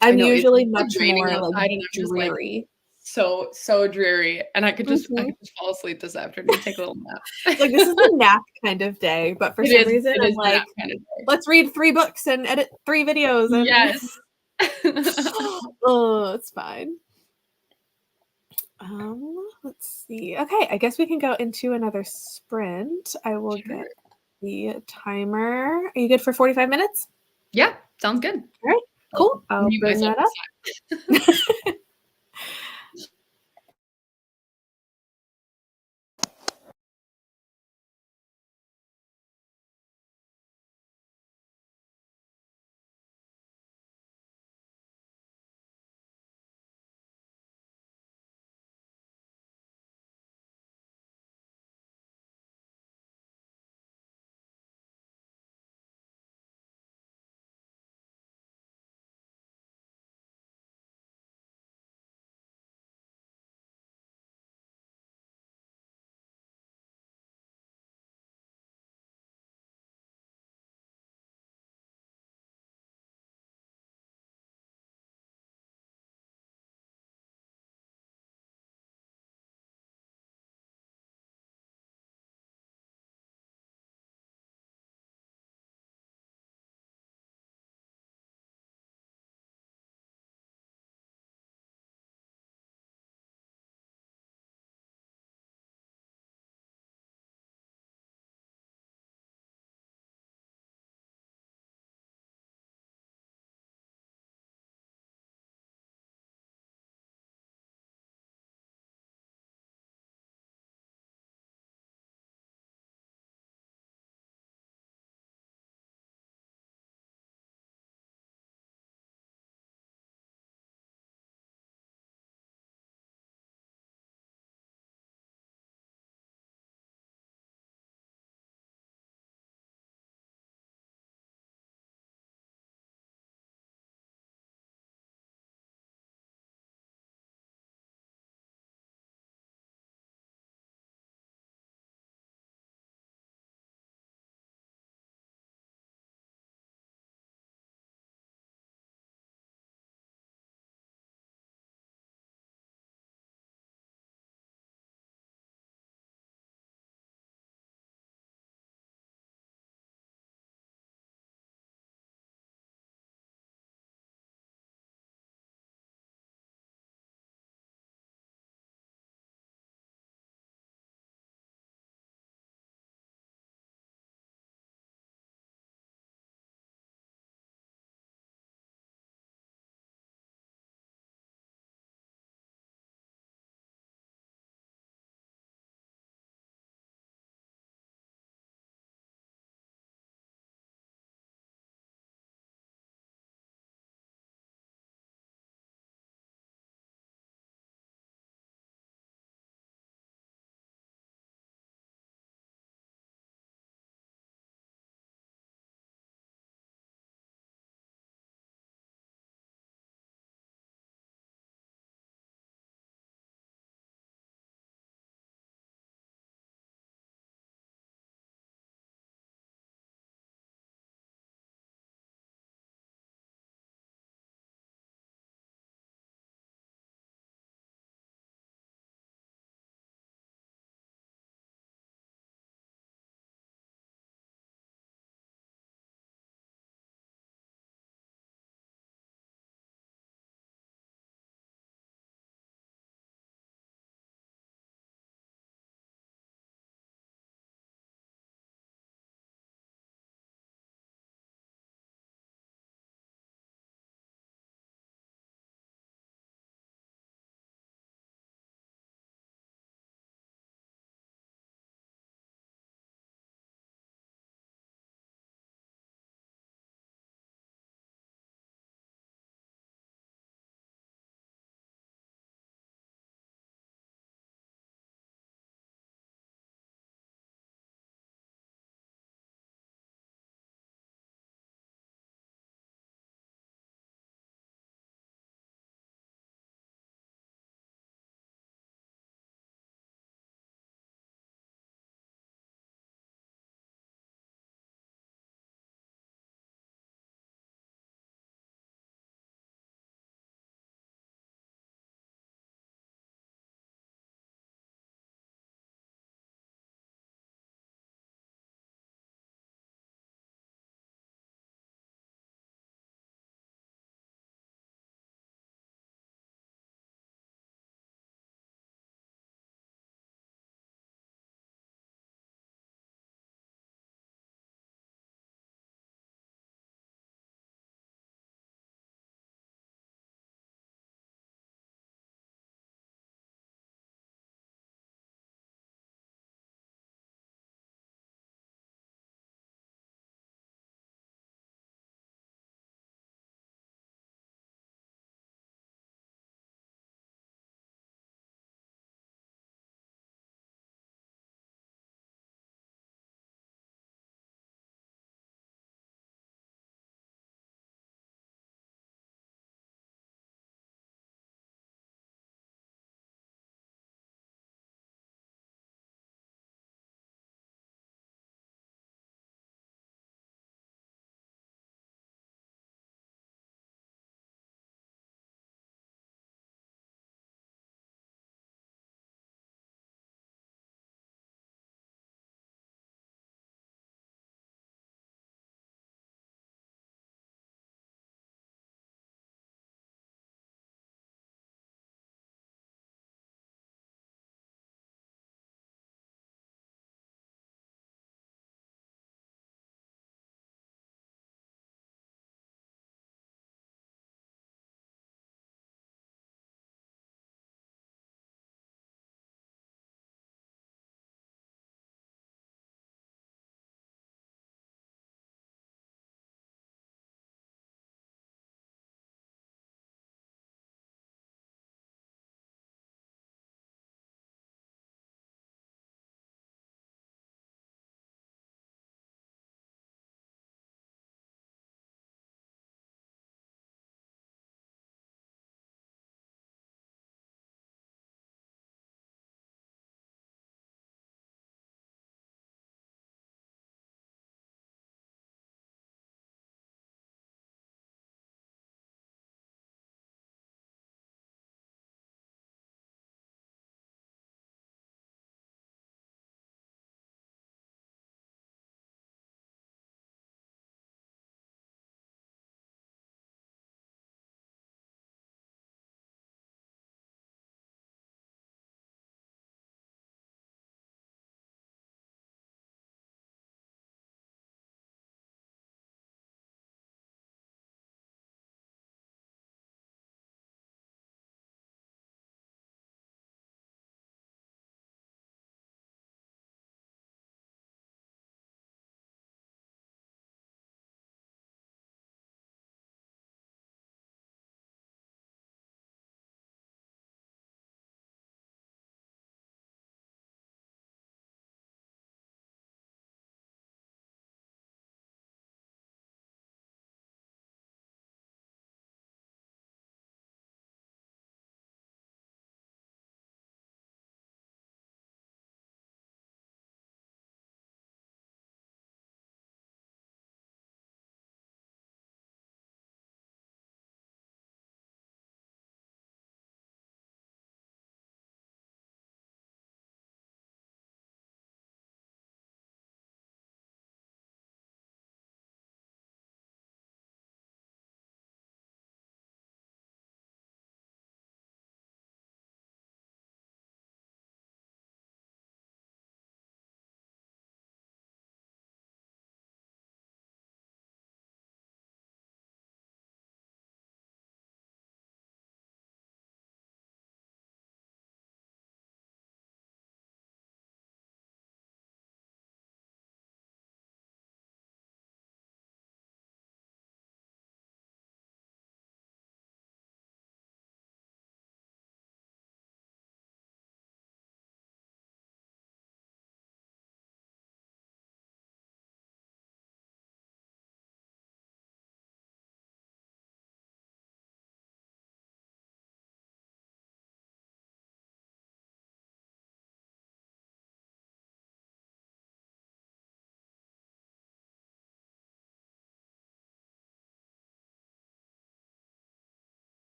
I'm usually much more like dreary. So dreary. And I could just fall asleep this afternoon, take a little nap. Like this is a nap kind of day, but for some reason I'm like, kind of let's read 3 books and edit 3 videos. And yes. oh, it's fine. Let's see. Okay, I guess we can go into another sprint. I will get the timer. Are you good for 45 minutes? Yeah, sounds good. All right, cool. I'll bring that up.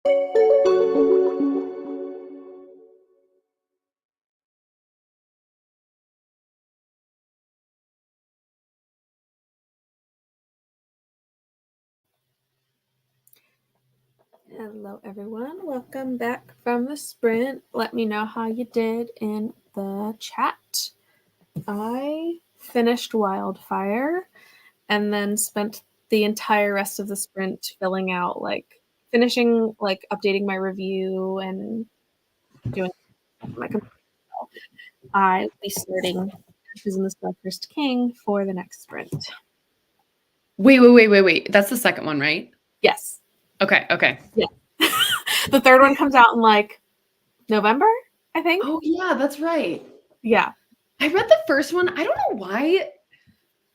Hello, everyone. Welcome back from the sprint. Let me know how you did in the chat. I finished Wildfire and then spent the entire rest of the sprint filling out, finishing, updating my review and doing my. I will be starting Ashes in the Starburst King for the next sprint. Wait. That's the second one, right? Yes. Okay. Yeah. The third one comes out in November, I think. Oh yeah, that's right. Yeah. I read the first one. I don't know why.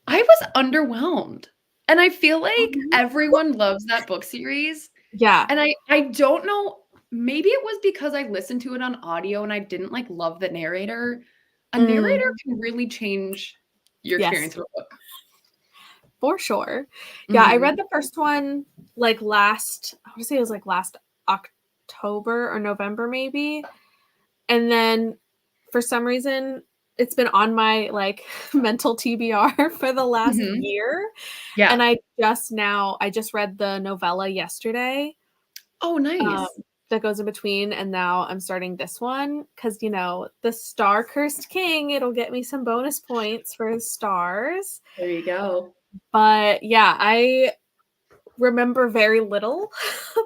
I was underwhelmed. And I feel like everyone loves that book series. Yeah. And I don't know, maybe it was because I listened to it on audio and I didn't love the narrator. A narrator can really change your experience with a book. For sure. Yeah, I read the first one I want to say it was last October or November maybe. And then for some reason it's been on my mental TBR for the last year. Yeah. And I just read the novella yesterday. Oh, nice. That goes in between, and now I'm starting this one because the Star Cursed King, it'll get me some bonus points for stars. There you go. But yeah, I remember very little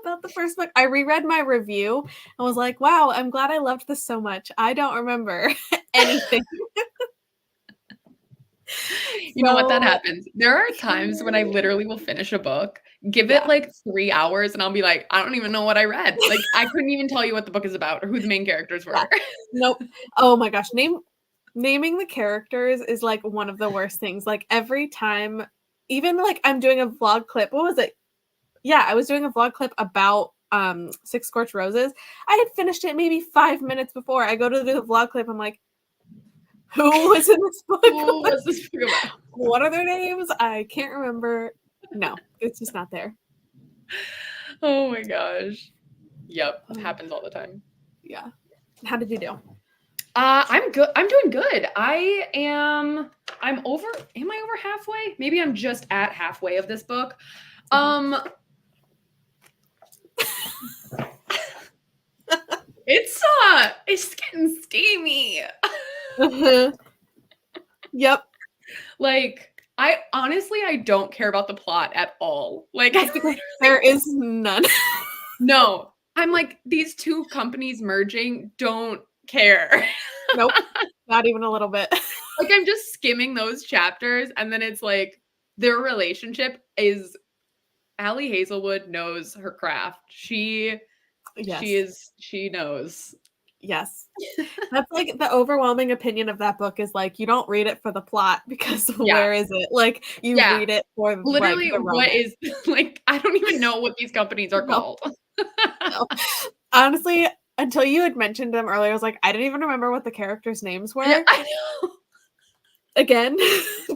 about the first book. I reread my review and was like, wow, I'm glad I loved this so much. I don't remember anything. You know what? That happens. There are times when I literally will finish a book, give it 3 hours, and I'll be like, I don't even know what I read. I couldn't even tell you what the book is about or who the main characters were. Yeah. Nope. Oh my gosh. Naming the characters is one of the worst things. Every time, even I'm doing a vlog clip. What was it? Yeah, I was doing a vlog clip about Six Scorched Roses. I had finished it maybe 5 minutes before I go to do the vlog clip. I'm like, who was in this book? Who was this book about? What are their names? I can't remember. No, it's just not there. Oh my gosh. Yep, it happens all the time. Yeah. How did you do? I'm good. I'm doing good. Am I over halfway? Maybe I'm just at halfway of this book. It's getting steamy. Yep. I don't care about the plot at all. There is none. No. I'm these two companies merging, don't care. Nope. Not even a little bit. I'm just skimming those chapters, and then it's their relationship is Allie Hazelwood knows her craft. She knows. Yes. That's the overwhelming opinion of that book is you don't read it for the plot because where is it? You read it for literally the what is I don't even know what these companies are called. No. Honestly, until you had mentioned them earlier, I was like, I didn't even remember what the characters' names were. Yeah, I know. Again,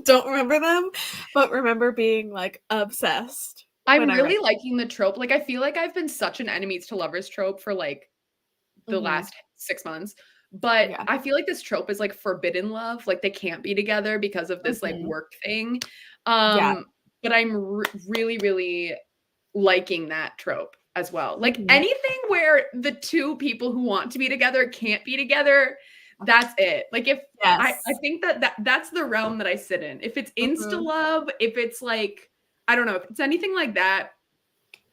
don't remember them, but remember being obsessed. I'm really liking the trope. I feel like I've been such an enemies to lovers trope for the last 6 months. But I feel like this trope is forbidden love. They can't be together because of this work thing. But I'm really, really liking that trope as well. Anything where the two people who want to be together can't be together, that's it. I think that's the realm that I sit in. If it's insta love, if it's I don't know, if it's anything like that,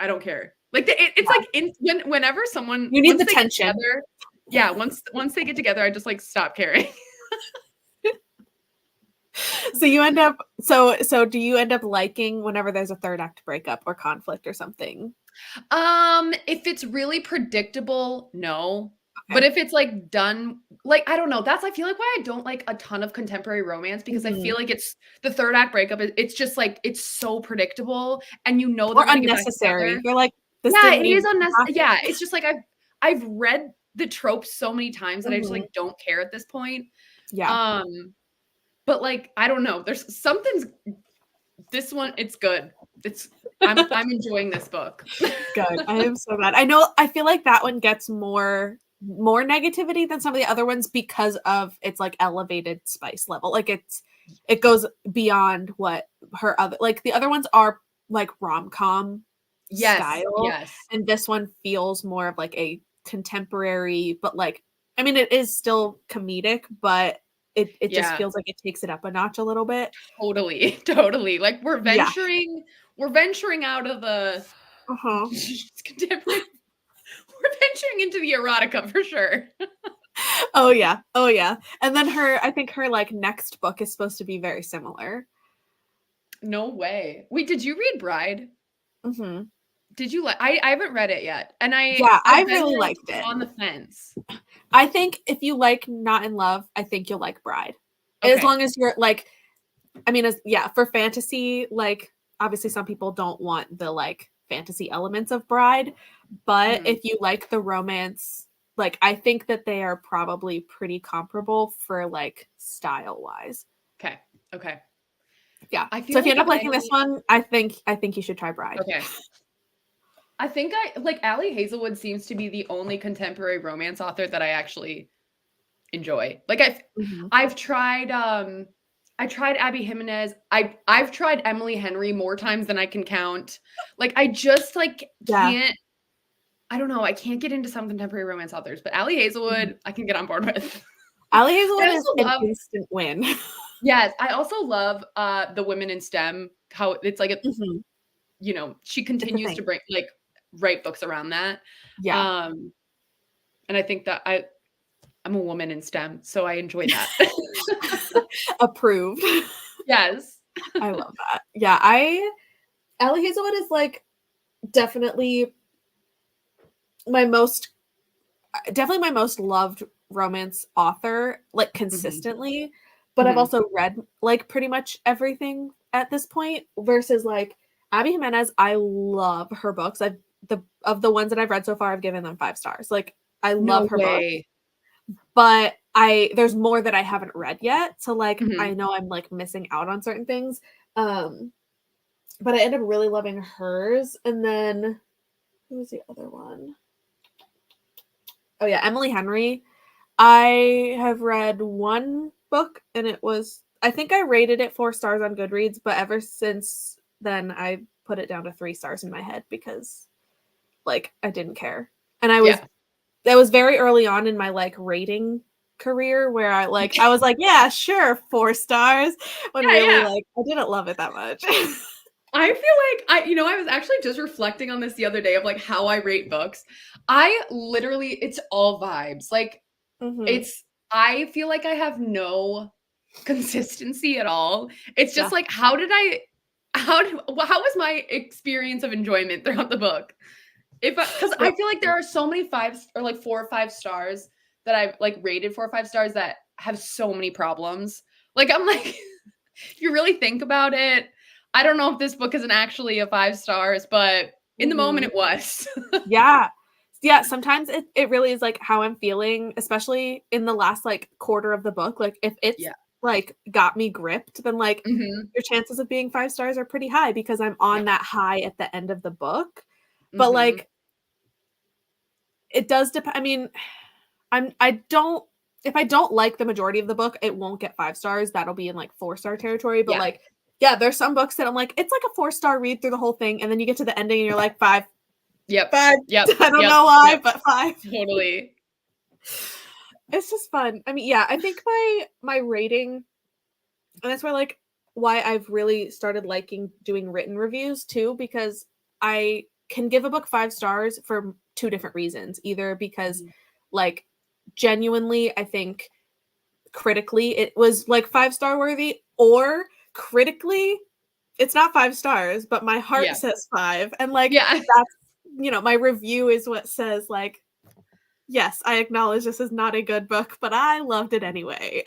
I don't care. Whenever someone you need the tension. Once they get together, I just stop caring. So you end up do you end up liking whenever there's a third act breakup or conflict or something? If it's really predictable, no. Okay. But if it's done, I don't know. I feel why I don't like a ton of contemporary romance because I feel it's the third act breakup. It's just it's so predictable and they're gonna unnecessary. You're this it is unnecessary. Yeah, it's just I've read the trope so many times that I just don't care at this point. Yeah. But I don't know. There's something's this one. It's good. It's I'm enjoying this book. Good. I am so glad. I feel like that one gets more negativity than some of the other ones because of its like elevated spice level. Like it goes beyond what her other, like the other ones are like rom-com style, Yes. and this one feels more of like a contemporary, but like, I mean, it is still comedic, but it just feels like it takes it up a notch a little bit. Totally. Like we're Yeah. venturing out of the contemporary. We're venturing into the erotica for sure. Oh yeah. And then I think her like next book is supposed to be very similar. No way. Wait, did you read Bride? Mm-hmm. Did you like? I haven't read it yet, and I I've been, really like, liked it. on the fence. I think if you like Not in Love, I think you'll like Bride. Okay. As long as you're like, I mean, for fantasy, like obviously some people don't want the like fantasy elements of Bride, but if you like the romance, like I think that they are probably pretty comparable for like style wise. Okay. Yeah. I feel So if you like end up liking this one, I think you should try Bride. Okay. I think Ali Hazelwood seems to be the only contemporary romance author that I actually enjoy. Like I've tried I tried Abby Jimenez. I've tried Emily Henry more times than I can count. Like I just like can't I don't know, I can't get into some contemporary romance authors, but Ali Hazelwood I can get on board with. Ali Hazelwood is an instant win. Yes, I also love the women in STEM, how it's like you know, she continues to write books around that. Yeah. And I think that I'm a woman in STEM, so I enjoy that. Approved. Yes. I love that. Yeah, Ali Hazelwood is like definitely my most loved romance author, like consistently. But I've also read like pretty much everything at this point versus like Abby Jimenez. I love her books. Of the ones that I've read so far, I've given them 5 stars. Like I love her books. But there's more that I haven't read yet. So like I know I'm like missing out on certain things. But I end up really loving hers. And then who was the other one? Oh yeah, Emily Henry. I have read one book and I think I rated it 4 stars on Goodreads, but ever since then I put it down to 3 stars in my head because like I didn't care. And that was very early on in my like rating career where I was like, yeah, sure, 4 stars when like I didn't love it that much. I feel like I was actually just reflecting on this the other day of like how I rate books. I literally, it's all vibes. Like I feel like I have no consistency at all. It's just like, how was my experience of enjoyment throughout the book? Because I feel like there are so many 5 or like 4 or 5 stars that I've like rated 4 or 5 stars that have so many problems. Like I'm like, if you really think about it, I don't know if this book isn't actually a 5 stars, but in the moment it was. Yeah. Sometimes it really is like how I'm feeling, especially in the last like quarter of the book. Like if it's like got me gripped, then like your chances of being 5 stars are pretty high because I'm on that high at the end of the book. But like it does depend. I mean, if I don't like the majority of the book, it won't get 5 stars. That'll be in like 4-star territory. But like, there's some books that I'm like, it's like a 4-star read through the whole thing, and then you get to the ending and you're like 5. 5. I don't know why, but 5. Totally. It's just fun. I mean, I think my rating, and that's why I've really started liking doing written reviews too, because I can give a book 5 stars for 2 different reasons. Either because like genuinely I think critically it was like 5-star worthy, or critically it's not 5 stars, but my heart says 5, and like that's my review is what says like, yes, I acknowledge this is not a good book, but I loved it anyway.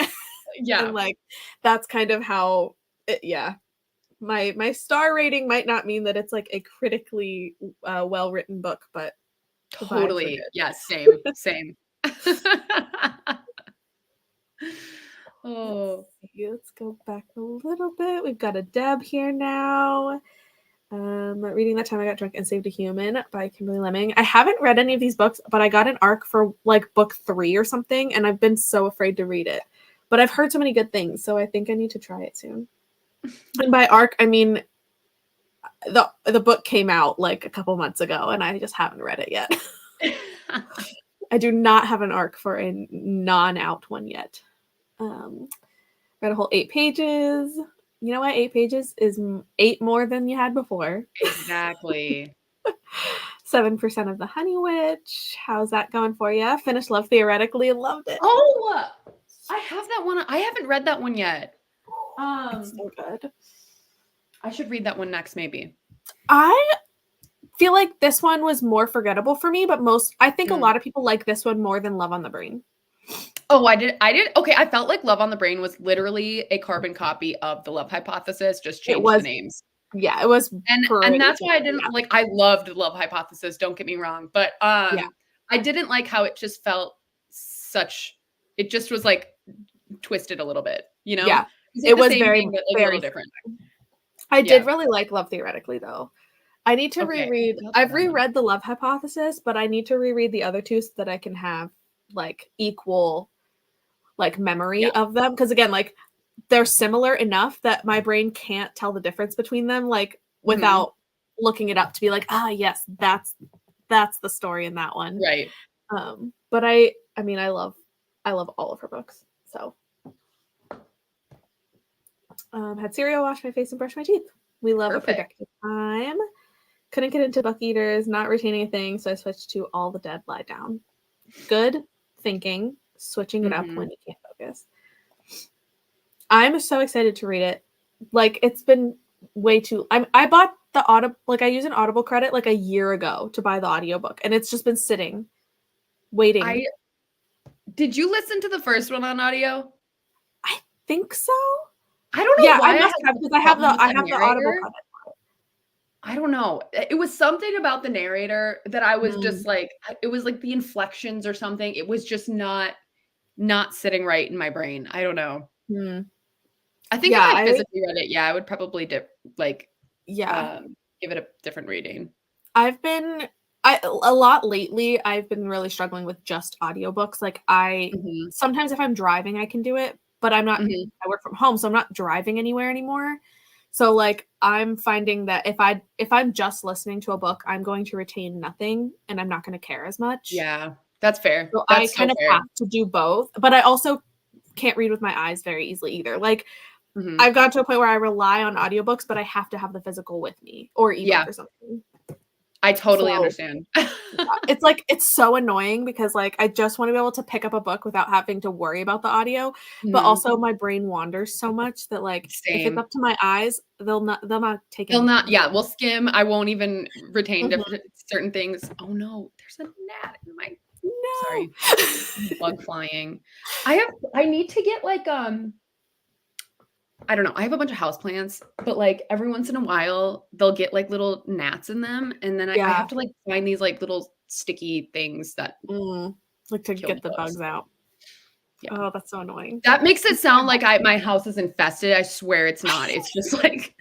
And like that's kind of how my star rating might not mean that it's like a critically well written book, but totally. Yeah, same. Oh, let's go back a little bit. We've got a Deb here now. Reading That Time I Got Drunk and Saved a Human by Kimberly Lemming. I haven't read any of these books, but I got an ARC for like book 3 or something, and I've been so afraid to read it. But I've heard so many good things, so I think I need to try it soon. And by ARC, I mean the book came out like a couple months ago, and I just haven't read it yet. I do not have an ARC for a non-out one yet. Read a whole 8 pages. You know what? 8 pages is 8 more than you had before. Exactly. 7% of the Honey Witch. How's that going for you? Finished Love Theoretically and loved it. Oh, I have that one. I haven't read that one yet. It's so good. I should read that one next, maybe. I feel like this one was more forgettable for me, but I think a lot of people like this one more than Love on the Brain. Oh, I did. Okay, I felt like Love on the Brain was literally a carbon copy of The Love Hypothesis, just changed the names. Yeah, it was. And that's why I didn't like, I loved The Love Hypothesis, don't get me wrong. But I didn't like how it just felt it just was like twisted a little bit, you know? Yeah, it was very, thing, but like very a little different. I did really like Love Theoretically, though. I need to reread. I've reread The Love Hypothesis, but I need to reread the other two so that I can have like equal like memory of them. Because again, like they're similar enough that my brain can't tell the difference between them, like without looking it up to be like, yes, that's the story in that one. Right. But I mean, I love all of her books. So had cereal, washed my face, and brushed my teeth. We love a productive time. Couldn't get into Buck Eaters, not retaining a thing, so I switched to All the Dead Lie Down. Good thinking, switching it up when you can't focus. I'm so excited to read it. Like, it's been way too... I bought the Audible... Like, I used an Audible credit like a year ago to buy the audiobook, and it's just been sitting, waiting. Did you listen to the first one on audio? I think so. I don't know why I must have, because I have the Audible credit. I don't know. It was something about the narrator that I was just like, it was like the inflections or something. It was just not sitting right in my brain. I don't know. I think if I physically read it, I would probably give it a different reading. A lot lately, I've been really struggling with just audiobooks. Like sometimes if I'm driving, I can do it, but I'm not, I work from home, so I'm not driving anywhere anymore. So like I'm finding that if I'm just listening to a book, I'm going to retain nothing and I'm not going to care as much. Yeah, that's fair. So I kind of have to do both, but I also can't read with my eyes very easily either. Like I've got to a point where I rely on audiobooks, but I have to have the physical with me or ebook or something. I totally understand. It's like, it's so annoying because like, I just want to be able to pick up a book without having to worry about the audio, but also my brain wanders so much that like, if it's up to my eyes, they'll not take it. We'll skim. I won't even retain certain things. Oh no, there's a gnat in my, sorry, bug flying. I need to get like, I don't know. I have a bunch of houseplants, but like every once in a while they'll get like little gnats in them. And then I have to like find these like little sticky things that like to get the bugs out. Yeah. Oh, that's so annoying. That makes it sound like my house is infested. I swear it's not. It's just like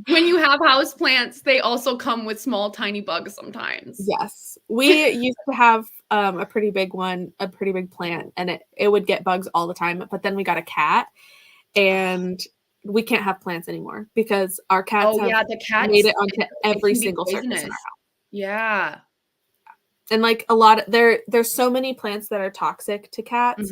when you have houseplants, they also come with small, tiny bugs sometimes. Yes. We used to have a pretty big plant, and it would get bugs all the time. But then we got a cat. And we can't have plants anymore because our cats the cats made it onto every single surface in our house. Yeah. And like there's so many plants that are toxic to cats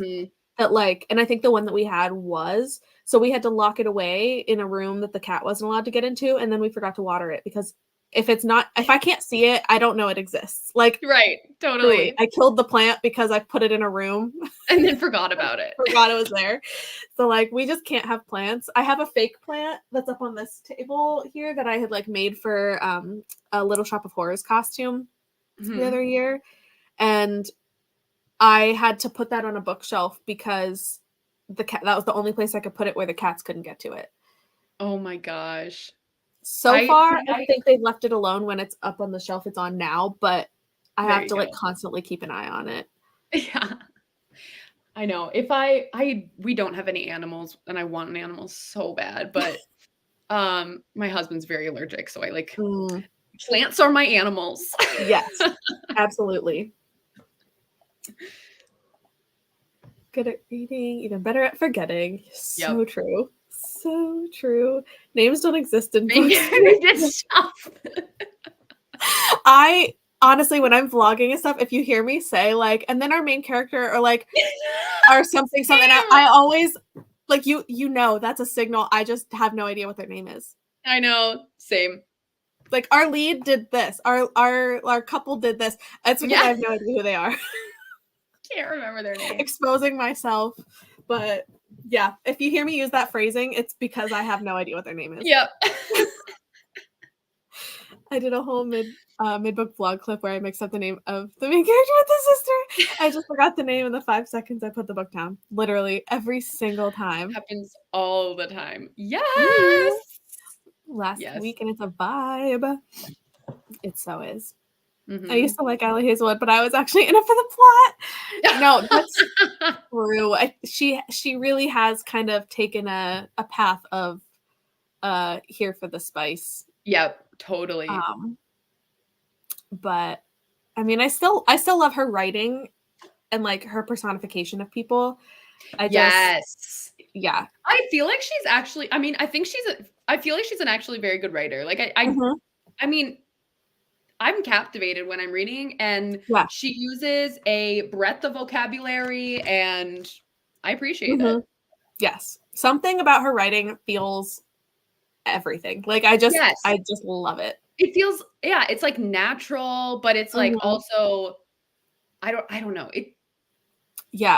that like, and I think the one that we had was, so we had to lock it away in a room that the cat wasn't allowed to get into. And then we forgot to water it because if I can't see it, I don't know it exists. Like, right. Totally. Really, I killed the plant because I put it in a room and then forgot about it. Forgot it was there. So like, we just can't have plants. I have a fake plant that's up on this table here that I had like made for a Little Shop of Horrors costume the other year. And I had to put that on a bookshelf because that was the only place I could put it where the cats couldn't get to it. Oh my gosh. So far, I think they've left it alone when it's up on the shelf it's on now, but I have to like constantly keep an eye on it. Yeah. I know. We don't have any animals and I want an animal so bad, but My husband's very allergic, so I like Mm, plants are my animals. yes, absolutely. Good at reading, even better at forgetting. So true. So true. Names don't exist in books. I honestly, when I'm vlogging and stuff, if you hear me say like, and then our main character or like, or something, I always like you know that's a signal. I just have no idea what their name is. I know. Same. Like our lead did this. Our couple did this. It's because I have no idea who they are. Can't remember their name. Exposing myself. But yeah, if you hear me use that phrasing, it's because I have no idea what their name is. Yep. I did a whole mid-book vlog clip where I mixed up the name of the main character with the sister. I just forgot the name in the 5 seconds I put the book down. Literally every single time. Happens all the time. Yes. Last week, and it's a vibe. It so is. Mm-hmm. I used to like Allie Hazelwood, but I was actually in it for the plot. No, that's true. She really has kind of taken a path of here for the spice. Yep, totally. But I mean, I still love her writing and like her personification of people. Yes. Yeah. I feel like she's actually, I mean, I feel like she's an actually very good writer. Like I mean, I'm captivated when I'm reading, and she uses a breadth of vocabulary, and I appreciate it. Yes. Something about her writing feels everything. Like I just love it. It feels, it's like natural, but it's like also, I don't know.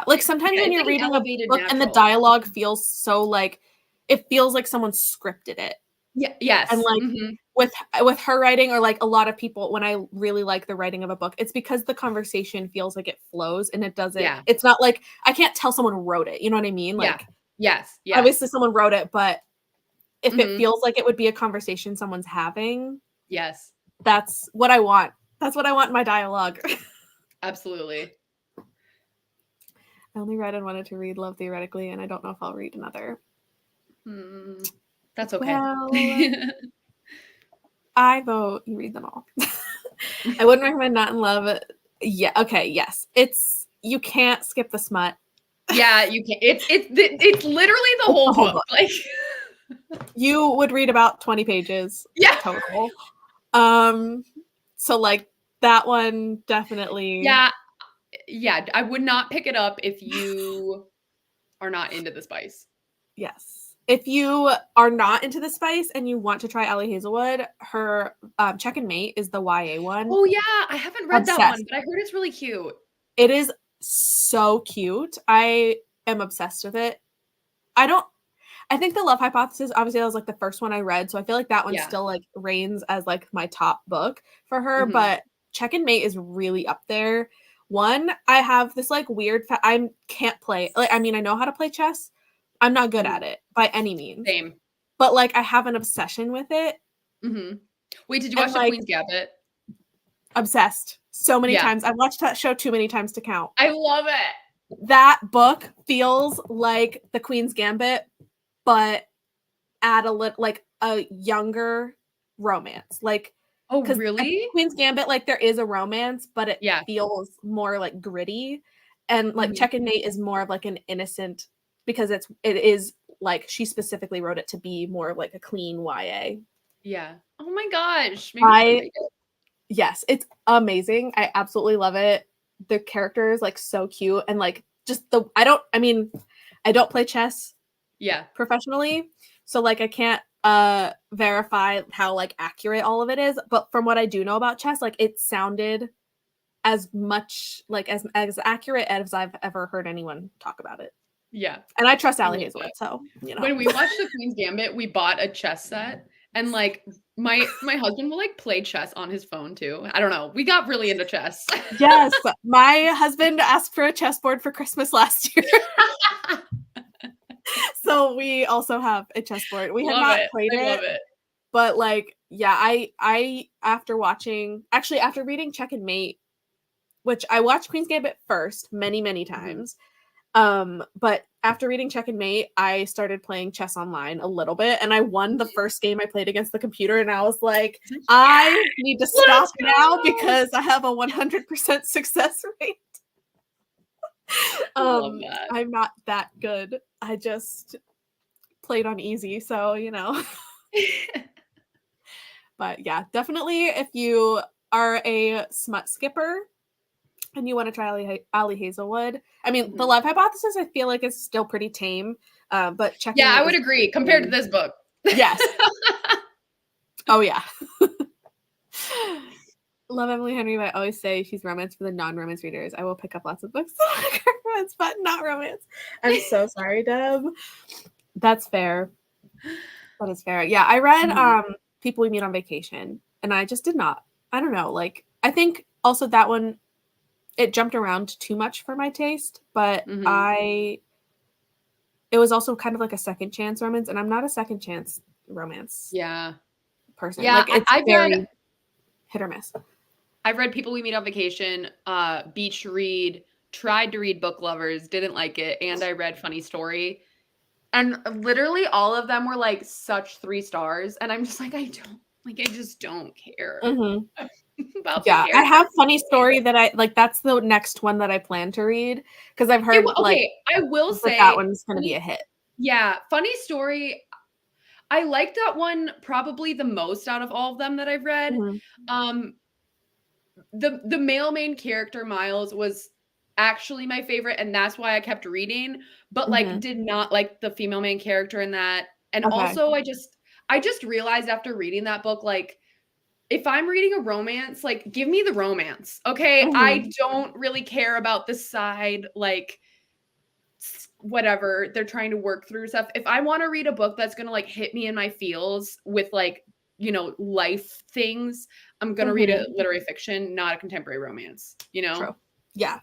Like sometimes when you're reading a book and the dialogue feels so like, it feels like someone scripted it. Yeah. Yes. And like with her writing, or like a lot of people, when I really like the writing of a book, it's because the conversation feels like it flows and it doesn't. Yeah. It's not like I can't tell someone wrote it. You know what I mean? Like yes. Obviously someone wrote it, but if it feels like it would be a conversation someone's having, yes, that's what I want. That's what I want in my dialogue. Absolutely. I only read and wanted to read Love Theoretically, and I don't know if I'll read another. That's okay. Well, I vote you read them all. I wouldn't recommend Not in Love. Yeah. Okay. Yes. You can't skip the smut. Yeah, you can't. It's literally the whole book. Like you would read about 20 pages. Yeah. Total. So like that one definitely. Yeah. I would not pick it up if you are not into the spice. Yes. If you are not into the spice and you want to try Allie Hazelwood, her Check and Mate is the YA one. Oh yeah, I haven't read that one, but I heard it's really cute. It is so cute. I am obsessed with it. I think The Love Hypothesis, obviously that was like the first one I read, so I feel like that one still like reigns as like my top book for her, but Check and Mate is really up there. One, I have this like weird I can't play. Like I mean, I know how to play chess. I'm not good at it by any means. Same. But like I have an obsession with it. Wait, did you watch The Queen's Gambit? Obsessed. So many times. I've watched that show too many times to count. I love it. That book feels like The Queen's Gambit, but add a younger romance. Like, oh really? Queen's Gambit, like there is a romance, but it feels more like gritty. And like Check and Mate is more of like an innocent, because it is like she specifically wrote it to be more of like a clean YA. Yeah. Oh my gosh. Yes, it's amazing. I absolutely love it. The character is like so cute, and like just I don't play chess professionally, so like I can't verify how like accurate all of it is, but from what I do know about chess, like it sounded as much like as accurate as I've ever heard anyone talk about it. Yeah. And I trust Allie Hazelwood, so you know. When we watched The Queen's Gambit, we bought a chess set, and like my husband will like play chess on his phone too. I don't know. We got really into chess. Yes. My husband asked for a chessboard for Christmas last year. So we also have a chessboard. We have not played it. Love it. But like, yeah, I after reading Check and Mate, which I watched Queen's Gambit first many times. But after reading Check and Mate, I started playing chess online a little bit, and I won the first game I played against the computer, and I was like, I need to stop now because I have a 100% success rate. Love that. I'm not that good. I just played on easy, so But yeah, definitely if you are a smut skipper and you want to try Ali Hazelwood. I mean, The Love Hypothesis, I feel like is still pretty tame, but checking. Yeah, I would agree compared to this book. Yes. Oh yeah. Love Emily Henry, but I always say she's romance for the non-romance readers. I will pick up lots of books like romance, but not romance. I'm so sorry, Deb. That's fair. That is fair. Yeah, I read People We Meet on Vacation, and I just did not. I don't know. Like, I think also that one, it jumped around too much for my taste, but it was also kind of like a second chance romance, and I'm not a second chance romance person. Yeah, like it's very hit or miss. I've read People We Meet on Vacation, Beach Read, tried to read Book Lovers, didn't like it, and I read Funny Story. And literally all of them were like such 3 stars, and I'm just like, I just don't care about the I have Funny Story that I like. That's the next one that I plan to read because I've heard I will say that one's going to be a hit. Yeah, Funny Story. I like that one probably the most out of all of them that I've read. The male main character, Miles, was actually my favorite, and that's why I kept reading, but like did not like the female main character in that. And also I just realized after reading that book, like, if I'm reading a romance, like, give me the romance. Okay. I don't really care about the side, like, whatever they're trying to work through stuff. If I want to read a book that's going to like hit me in my feels with like, life things, I'm going to read a literary fiction, not a contemporary romance, True. Yeah.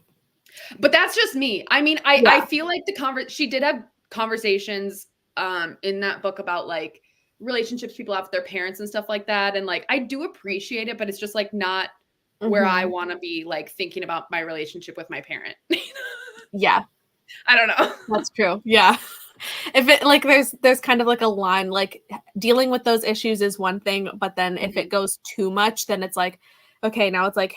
But that's just me. I mean, I feel like she did have conversations in that book about like relationships people have with their parents and stuff like that. And like, I do appreciate it, but it's just like not where I want to be like thinking about my relationship with my parent. Yeah. I don't know. That's true. Yeah. If it like there's kind of like a line, like dealing with those issues is one thing, but then if it goes too much, then it's like, okay, now it's like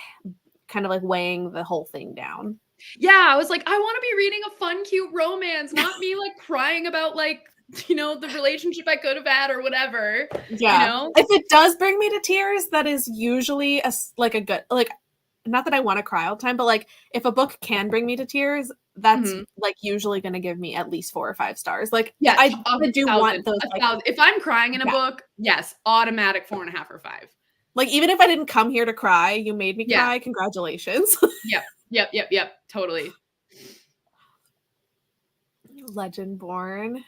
kind of like weighing the whole thing down. Yeah, I was like, I want to be reading a fun, cute romance, not me like crying about like, the relationship I could have had or whatever. Yeah. If it does bring me to tears, that is usually a good, like, not that I want to cry all the time, but like if a book can bring me to tears, that's like usually going to give me at least 4 or 5 stars. Like, yeah, I do want those. If I'm crying in a book, yes, automatic 4.5 or 5. Like, even if I didn't come here to cry, you made me cry. Congratulations. Yep. Totally. Legendborn.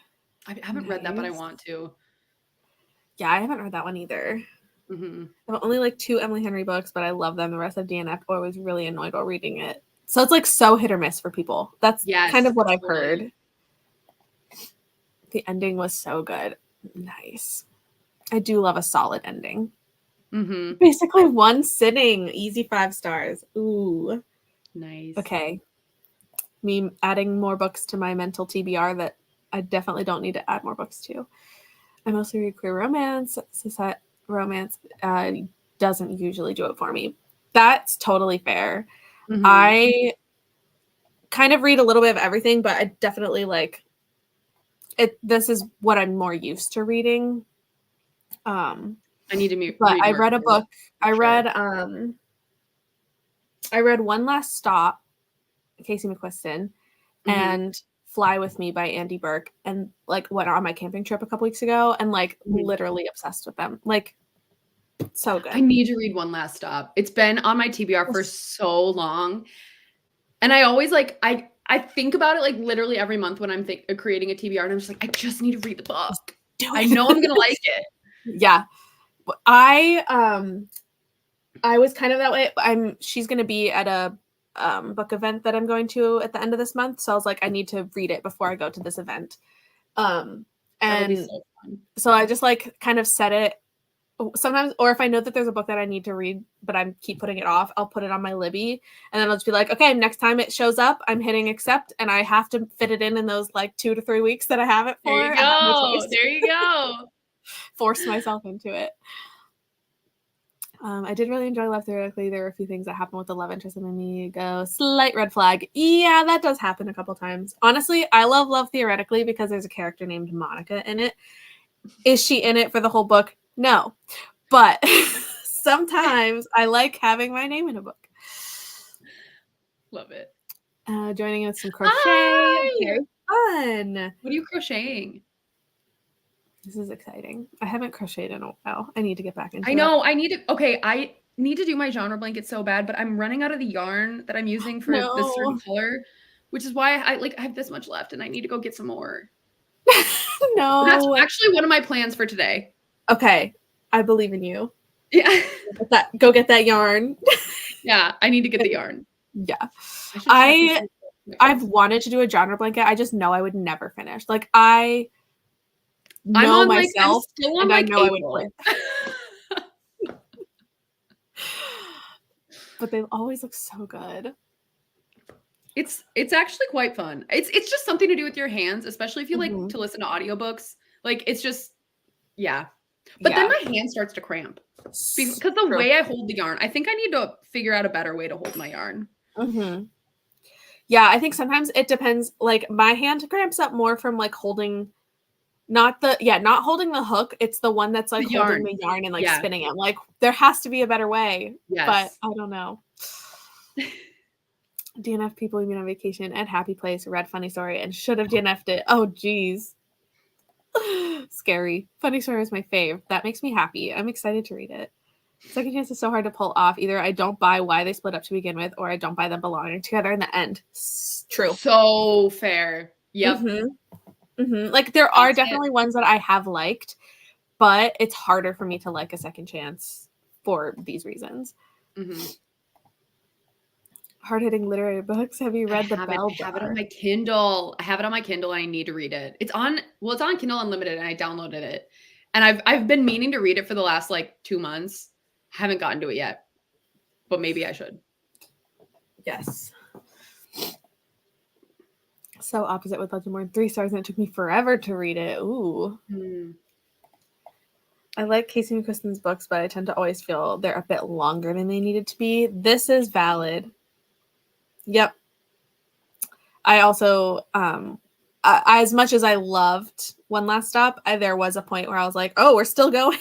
I haven't read that, but I want to. Yeah, I haven't read that one either. I've only like 2 Emily Henry books, but I love them. The rest of DNF, I was really annoyed while reading it. So it's like so hit or miss for people. That's kind of what I've heard. The ending was so good. Nice. I do love a solid ending. Basically one sitting, easy 5 stars. Ooh. Nice. Okay. Me adding more books to my mental TBR that I definitely don't need to add more books to. I mostly read queer romance. Cishet romance doesn't usually do it for me. That's totally fair. I kind of read a little bit of everything, but I definitely like it. This is what I'm more used to reading. I need to mute. But I read a book. I read One Last Stop, Casey McQuiston, and Fly With Me by Andy Burke, and like went on my camping trip a couple weeks ago and like literally obsessed with them. Like, so good. I need to read One Last Stop. It's been on my TBR for so long. And I always like, I think about it like literally every month when I'm creating a TBR, and I'm just like, I just need to read the book. I know I'm going to like it. Yeah. I was kind of that way. She's going to be at a book event that I'm going to at the end of this month. So I was like, I need to read it before I go to this event. And so I just like kind of set it sometimes, or if I know that there's a book that I need to read, but I keep putting it off, I'll put it on my Libby, and then I'll just be like, okay, next time it shows up, I'm hitting accept, and I have to fit it in those like 2 to 3 weeks that I have it for. There you I have no go. choice. There you go. Force myself into it. I did really enjoy Love Theoretically. There were a few things that happened with the love interest that made me go, slight red flag. Yeah, that does happen a couple times. Honestly, I love Love Theoretically because there's a character named Monica in it. Is she in it for the whole book? No. But sometimes I like having my name in a book. Love it. Joining with some crochet. Hi! Very fun. What are you crocheting? This is exciting. I haven't crocheted in a while. I need to get back into it. I know. I need to do my genre blanket so bad, but I'm running out of the yarn that I'm using for this certain color, which is why I have this much left and I need to go get some more. No. That's actually one of my plans for today. Okay. I believe in you. Yeah. Go get that yarn. Yeah, I need to get the yarn. Yeah. I've wanted to do a genre blanket. I just know I would never finish. Like I know myself and I know April. I would quit. But they always look so good. It's actually quite fun. It's just something to do with your hands, especially if you like to listen to audiobooks. Like it's just But then my hand starts to cramp because the way I hold the yarn, I think I need to figure out a better way to hold my yarn. Yeah, I think sometimes it depends. Like my hand cramps up more from like holding, not holding the hook. It's the one that's like holding the yarn and like spinning it. Like there has to be a better way, but I don't know. DNF people even on vacation at Happy Place, read Funny Story, and should have DNF'd it. Oh, geez. Scary. Funny Story is my fave. That makes me happy. I'm excited to read it. Second Chance is so hard to pull off. Either I don't buy why they split up to begin with, or I don't buy them belonging together in the end. True. So fair. Yep. Like there are definitely ones that I have liked, but it's harder for me to like a Second Chance for these reasons. Hard-hitting literary books. Have you read The Bell Jar? I have it on my Kindle. I have it on my Kindle. I need to read it. It's on Kindle Unlimited, and I downloaded it. And I've been meaning to read it for the last like 2 months. Haven't gotten to it yet, but maybe I should. Yes. So opposite with Legendborn, 3 stars, and it took me forever to read it. Ooh. I like Casey McQuiston's books, but I tend to always feel they're a bit longer than they needed to be. This is valid. Yep. I also, as much as I loved One Last Stop, there was a point where I was like, oh, we're still going.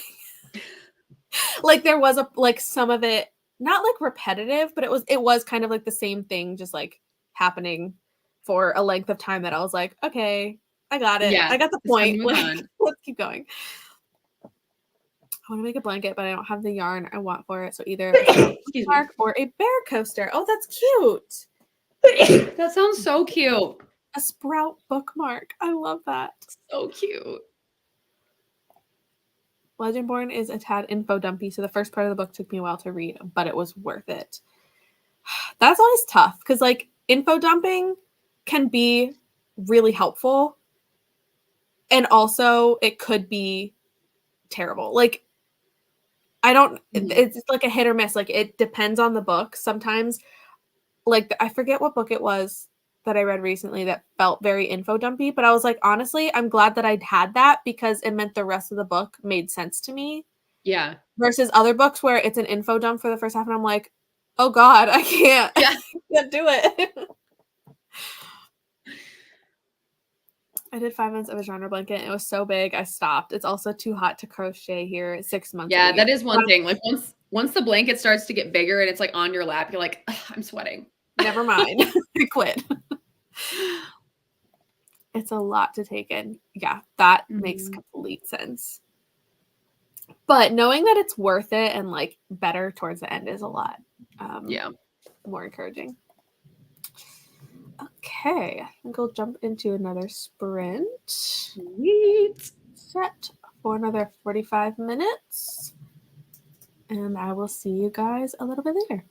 Like there was some of it, not like repetitive, but it was kind of like the same thing, just like happening for a length of time that I was like, okay, I got it. I got the point. Like, let's keep going. I want to make a blanket, but I don't have the yarn I want for it. So either a bookmark or a bear coaster. Oh, that's cute. That sounds so cute. A sprout bookmark. I love that. So cute. Legendborn is a tad info dumpy, so the first part of the book took me a while to read, but it was worth it. That's always tough because like info dumping can be really helpful, and also it could be terrible. Like it's like a hit or miss. Like it depends on the book. Sometimes, like I forget what book it was that I read recently that felt very info dumpy, but I was like, honestly, I'm glad that I'd had that because it meant the rest of the book made sense to me. Yeah. Versus other books where it's an info dump for the first half and I'm like, oh God, I can't. Yeah. I can't do it. I did 5 months of a genre blanket and it was so big I stopped. It's also too hot to crochet here 6 months. Yeah, that is one thing. Like once the blanket starts to get bigger and it's like on your lap, you're like, I'm sweating. Never mind. I quit. It's a lot to take in. Yeah, that makes complete sense. But knowing that it's worth it and like better towards the end is a lot more encouraging. Okay, I think I'll jump into another sprint. Sweet. Set for another 45 minutes. And I will see you guys a little bit later.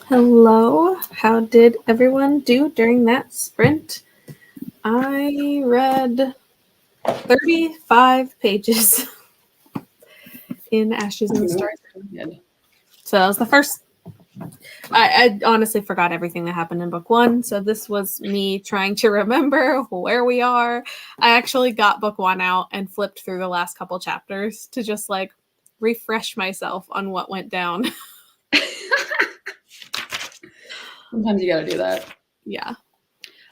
Hello, how did everyone do during that sprint? I read 35 pages in Ashes and Stars. So that was the first. I honestly forgot everything that happened in book 1. So this was me trying to remember where we are. I actually got book 1 out and flipped through the last couple chapters to just like refresh myself on what went down. Sometimes you gotta do that. Yeah.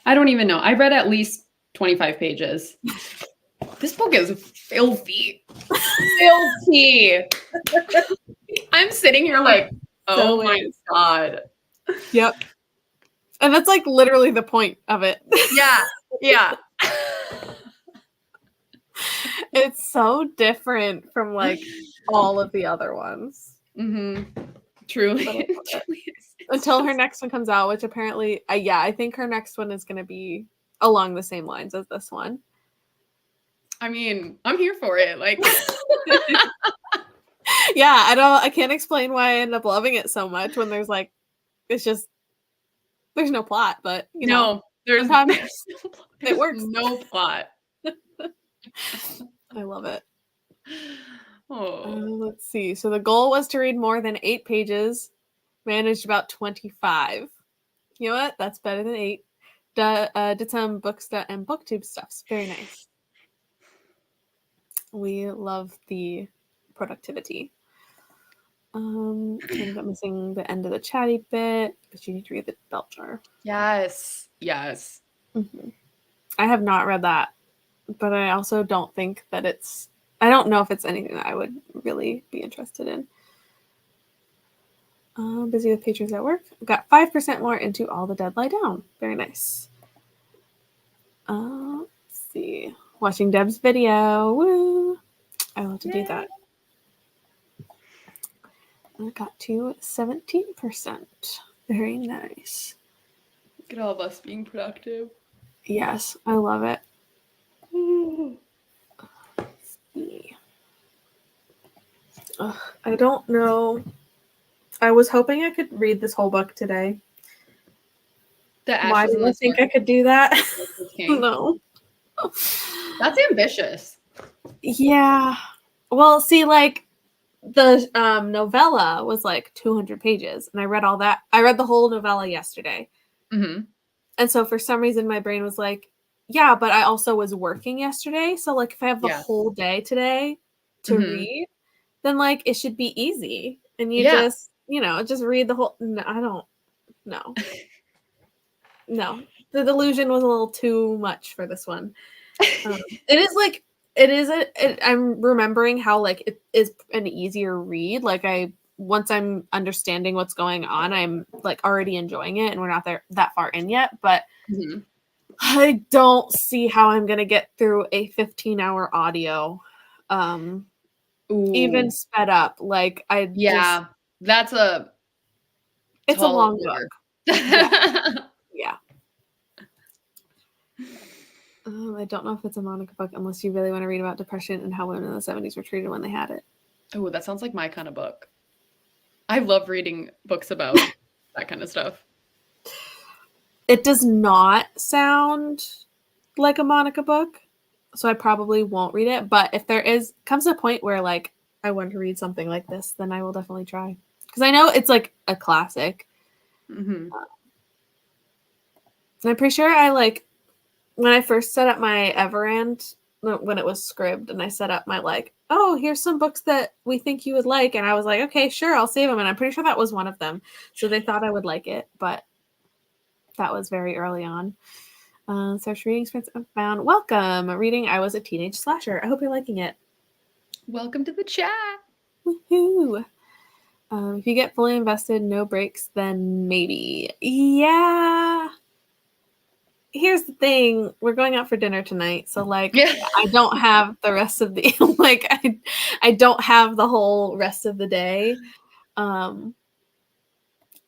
I don't even know. I read at least 25 pages. This book is filthy. Filthy. I'm sitting here like, oh my God. Yep. And that's like literally the point of it. Yeah. Yeah. It's so different from like all of the other ones. Mm-hmm. Truly. Until her next one comes out, which apparently, I think her next one is going to be along the same lines as this one. I mean, I'm here for it. Like, yeah, I can't explain why I end up loving it so much when there's like, it's just, there's no plot, but you know, there's no plot. It works. No plot. I love it. Oh. Let's see. So the goal was to read more than 8 pages. Managed about 25. You know what? That's better than 8. Did some book stuff and booktube stuffs. Very nice. We love the productivity. Ended up missing the end of the chatty bit, but you need to read the belt jar. Yes. Yes. Mm-hmm. I have not read that, but I also don't think that it's. I don't know if it's anything that I would really be interested in. Busy with patrons at work. Got 5% more into All the Dead Lie Down. Very nice. Let's see. Watching Deb's video. Woo! I love to do that. I got to 17%. Very nice. Look at all of us being productive. Yes, I love it. I don't know. I was hoping I could read this whole book today. Why do I think I could do that? No. That's ambitious. Yeah. Well, see, like the novella was like 200 pages, and I read all that. I read the whole novella yesterday. Mm-hmm. And so for some reason, my brain was like, yeah, but I also was working yesterday. So like if I have the whole day today to read, then like it should be easy. And you just, just read the whole. No, I don't. No. No. The delusion was a little too much for this one. It is like, I'm remembering how like it is an easier read. Like once I'm understanding what's going on, I'm like already enjoying it, and we're not there that far in yet, but I don't see how I'm going to get through a 15-hour audio. Even sped up. Like that's it's a long book. Yeah. I don't know if it's a Monica book unless you really want to read about depression and how women in the 70s were treated when they had it. Oh, that sounds like my kind of book. I love reading books about that kind of stuff. It does not sound like a Monica book, so I probably won't read it. But if there comes a point where like I want to read something like this, then I will definitely try. Because I know it's like a classic. Mm-hmm. And I'm pretty sure when I first set up my Everand, when it was Scribd, and I set up my oh, here's some books that we think you would like. And I was like, okay, sure, I'll save them. And I'm pretty sure that was one of them. So they thought I would like it, but that was very early on. Search reading experience found. Welcome. Reading I Was a Teenage Slasher. I hope you're liking it. Welcome to the chat. Woohoo. If you get fully invested, no breaks, then maybe. Yeah. Here's the thing. We're going out for dinner tonight. So I don't have the rest of the I don't have the whole rest of the day. And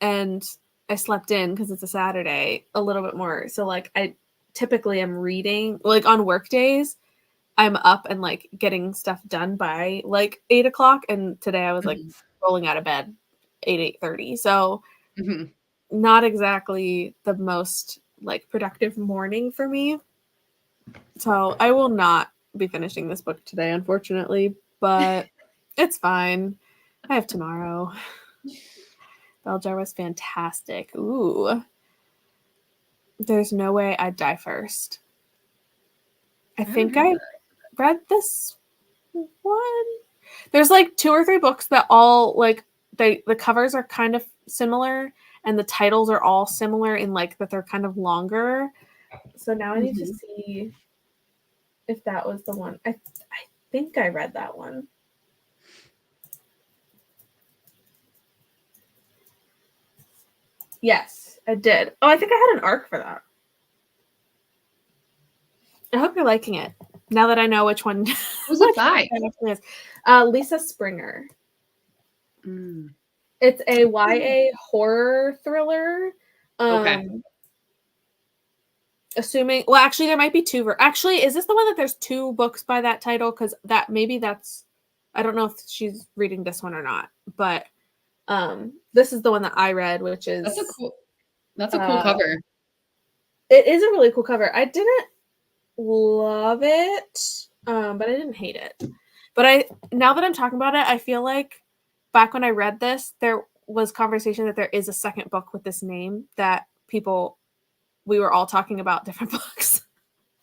I slept in because it's a Saturday a little bit more. So typically am reading, like on work days, I'm up and like getting stuff done by like 8 o'clock. And today I was like rolling out of bed 8:30. So not exactly the most like productive morning for me. So I will not be finishing this book today, unfortunately, but it's fine. I have tomorrow. Bell Jar was fantastic. Ooh. There's no way I'd die first. I think I read this one. There's like 2 or 3 books that all like the covers are kind of similar and the titles are all similar in like that they're kind of longer. So now I need to see if that was the one. I think I read that one. Yes, I did. Oh, I think I had an arc for that. I hope you're liking it. Now that I know which one. Who's it by? Lisa Springer. It's a YA horror thriller. Okay. Assuming, well, actually, there might be 2. Actually, is this the one that there's 2 books by that title? Because that maybe that's. I don't know if she's reading this one or not, but this is the one that I read, which is that's a cool cover. It is a really cool cover. I didn't love it, but I didn't hate it. But now that I'm talking about it, I feel like back when I read this, there was conversation that there is a second book with this name that we were all talking about different books.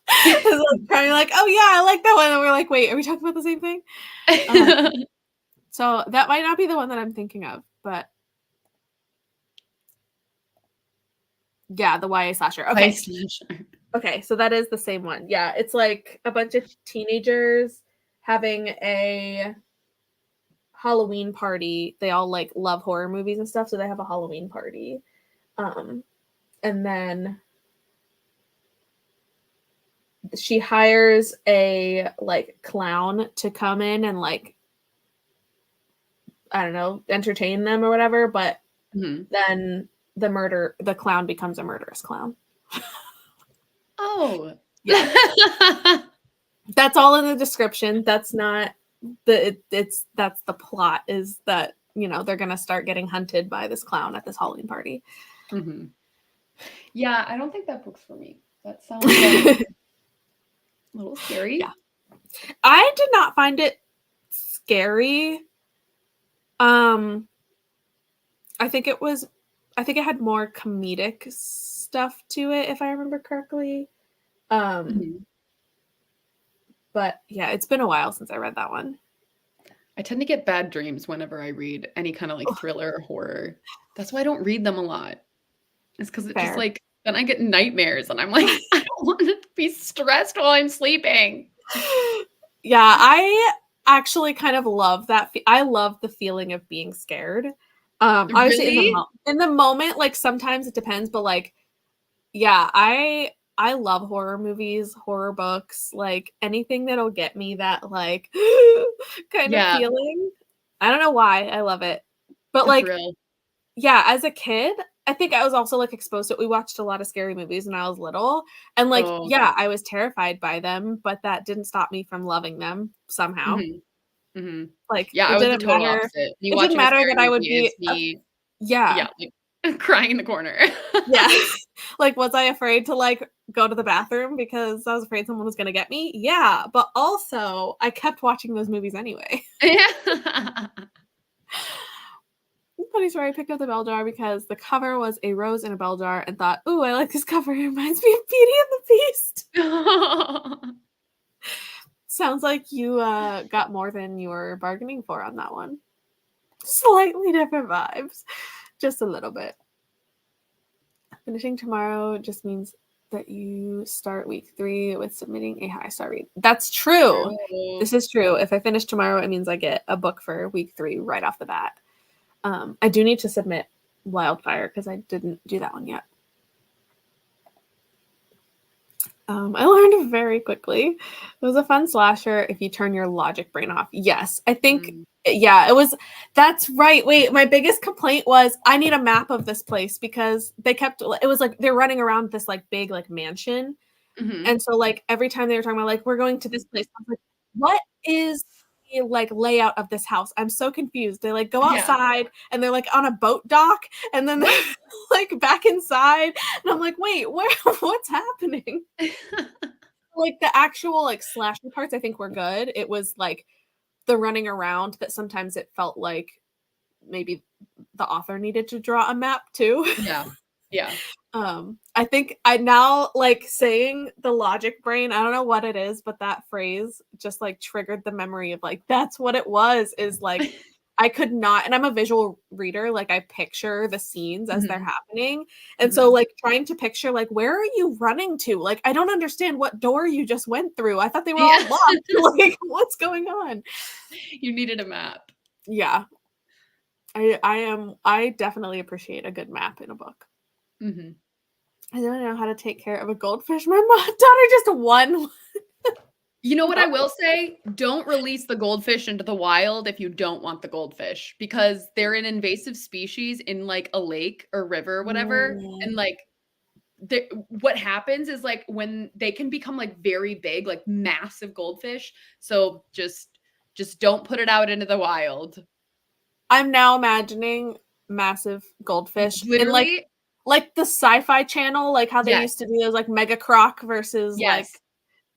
Kind of like, oh yeah, I like that one. And we're like, wait, are we talking about the same thing? So that might not be the one that I'm thinking of, but yeah, the YA slasher. Okay. Okay, so that is the same one. Yeah, it's like a bunch of teenagers having a Halloween party. They all like love horror movies and stuff, so they have a Halloween party. And then she hires a like clown to come in and like, I don't know, entertain them or whatever, but then the clown becomes a murderous clown. Oh. Yeah. That's all in the description. That's not that's the plot, is that, you know, they're gonna start getting hunted by this clown at this Halloween party. Yeah, I don't think that book's for me. That sounds like a little scary. Yeah. I did not find it scary. I think it had more comedic stuff to it, if I remember correctly. But yeah, it's been a while since I read that one. I tend to get bad dreams whenever I read any kind of like thriller or horror. That's why I don't read them a lot. It's because it's just like, then I get nightmares and I'm like, I don't want to be stressed while I'm sleeping. Yeah, I actually kind of love that. I love the feeling of being scared. Obviously Really? in the moment, like sometimes it depends, but like, yeah, I love horror movies, horror books, like anything that'll get me that like kind of feeling. I don't know why I love it, but like, yeah, as a kid, I think I was also like exposed to it. We watched a lot of scary movies when I was little, and like, yeah, I was terrified by them, but that didn't stop me from loving them somehow. Like, yeah, I was the total opposite. It didn't matter that I would be like crying in the corner. Yeah. Like, was I afraid to like go to the bathroom because I was afraid someone was gonna get me? Yeah, but also I kept watching those movies anyway. Yeah. Funny story, I picked up the bell jar because the cover was a rose in a bell jar and thought, ooh, I like this cover. It reminds me of Beauty and the Beast. Sounds like you got more than you were bargaining for on that one. Slightly different vibes. Just a little bit. Finishing tomorrow just means that you start week 3 with submitting a high star read. That's true. This is true. If I finish tomorrow, it means I get a book for week 3 right off the bat. I do need to submit Wildfire because I didn't do that one yet. I learned very quickly. It was a fun slasher if you turn your logic brain off. Yes, I think, yeah, it was. That's right. Wait, my biggest complaint was I need a map of this place because it was like they're running around this like big like mansion And so like every time they were talking about like, we're going to this place, I was like, what is the like layout of this house? I'm so confused. They like go outside and they're like on a boat dock and then they're like back inside. And I'm like, wait, what's happening? Like the actual like slasher parts, I think were good. It was like the running around that sometimes it felt like maybe the author needed to draw a map too. Yeah. I think I now like saying the logic brain, I don't know what it is, but that phrase just like triggered the memory of like, that's what it was, is like, I could not, and I'm a visual reader, like I picture the scenes as they're happening. And so like trying to picture like, where are you running to? Like, I don't understand what door you just went through. I thought they were all locked. Like, what's going on? You needed a map. Yeah. I definitely appreciate a good map in a book. I don't know how to take care of a goldfish. My daughter just won. You know what I will say? Don't release the goldfish into the wild if you don't want the goldfish, because they're an invasive species in like a lake or river or whatever. And like what happens is like when they can become like very big, like massive goldfish. So just don't put it out into the wild. I'm now imagining massive goldfish Literally, in like the Sci-Fi Channel, like how they used to do those like Mega Croc versus like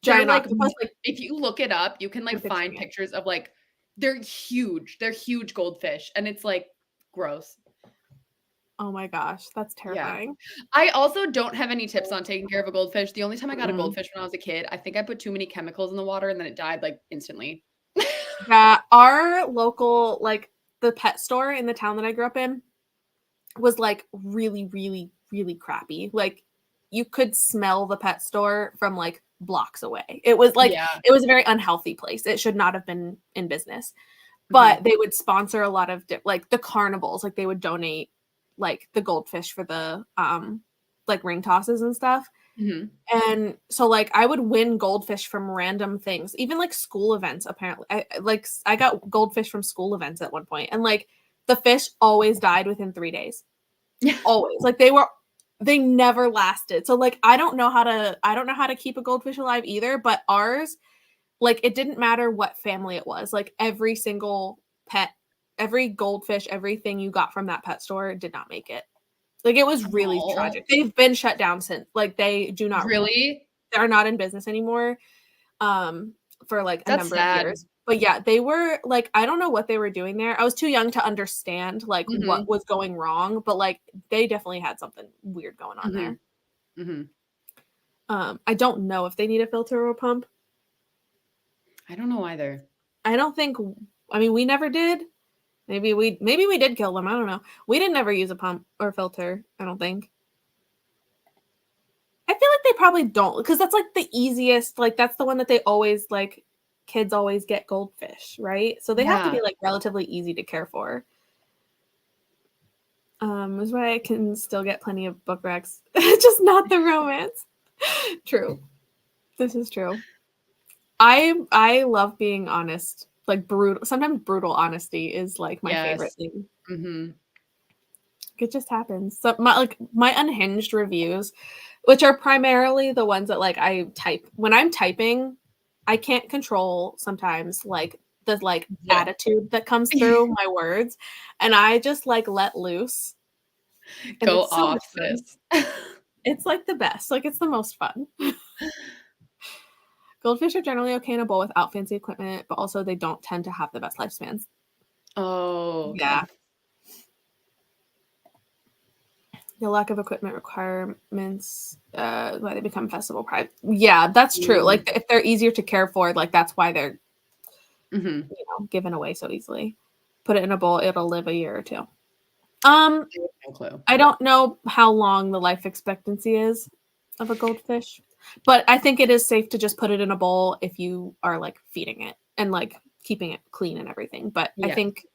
giant octopus. Like if you look it up, you can like find pictures of like they're huge. They're huge goldfish, and it's like gross. Oh my gosh, that's terrifying. Yeah. I also don't have any tips on taking care of a goldfish. The only time I got a goldfish when I was a kid, I think I put too many chemicals in the water and then it died like instantly. Yeah, our local like the pet store in the town that I grew up in was like really, really, really crappy. Like you could smell the pet store from like blocks away. It was like it was a very unhealthy place. It should not have been in business. But they would sponsor a lot of like the carnivals. Like they would donate like the goldfish for the like ring tosses and stuff. And so like I would win goldfish from random things, even like school events. Apparently I got goldfish from school events at one point, and like the fish always died within 3 days. Always. Like they never lasted. So like I don't know how to keep a goldfish alive either, but ours, like it didn't matter what family it was. Like every single pet, every goldfish, everything you got from that pet store did not make it. Like it was really tragic. They've been shut down since. Like they do not they're not in business anymore for like a number of years. But yeah, they were like, I don't know what they were doing there. I was too young to understand like what was going wrong, but like they definitely had something weird going on there. I don't know if they need a filter or a pump. I don't know either. I don't think, I mean, we never did. Maybe we did kill them. I don't know. We didn't ever use a pump or filter, I don't think. I feel like they probably don't, because that's like the easiest, like that's the one that they always like, kids always get goldfish, right? So they have to be like relatively easy to care for. That's why I can still get plenty of book recs, just not the romance. True. This is true. I love being honest. Like brutal, sometimes brutal honesty is like my favorite thing. It just happens. So my unhinged reviews, which are primarily the ones that like I type when I'm typing, I can't control sometimes like the like attitude that comes through my words, and I just like let loose. Go off, sis. It's like the best. Like it's the most fun. Goldfish are generally okay in a bowl without fancy equipment, but also they don't tend to have the best lifespans. Oh, okay. Yeah. The lack of equipment requirements, why they become festival pride. Yeah, that's true. Like if they're easier to care for, like that's why they're, given away so easily. Put it in a bowl, it'll live a year or two. No clue. I don't know how long the life expectancy is of a goldfish. But I think it is safe to just put it in a bowl if you are like feeding it and like keeping it clean and everything. But I think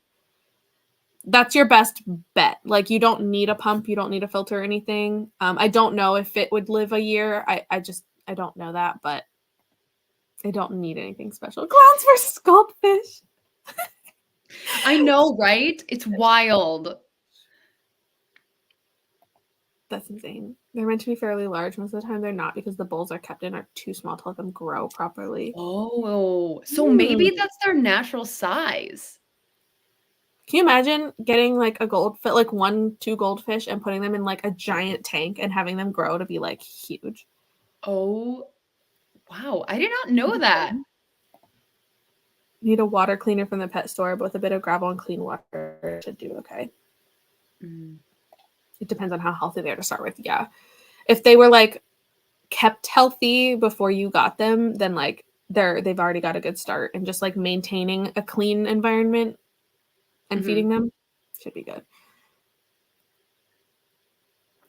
that's your best bet. Like you don't need a pump, you don't need a filter or anything. I don't know if it would live a year. I don't know that, but I don't need anything special. Clowns versus goldfish. I know, right? It's wild. That's insane. They're meant to be fairly large. Most of the time they're not because the bowls are kept in are too small to let them grow properly. Oh, so maybe that's their natural size. Can you imagine getting like a goldfish, like 1-2 goldfish, and putting them in like a giant tank and having them grow to be like huge? Oh, wow. I did not know that. Need a water cleaner from the pet store, but with a bit of gravel and clean water, it should do okay. It depends on how healthy they are to start with. Yeah. If they were like kept healthy before you got them, then like they've already got a good start, and just like maintaining a clean environment and feeding them should be good.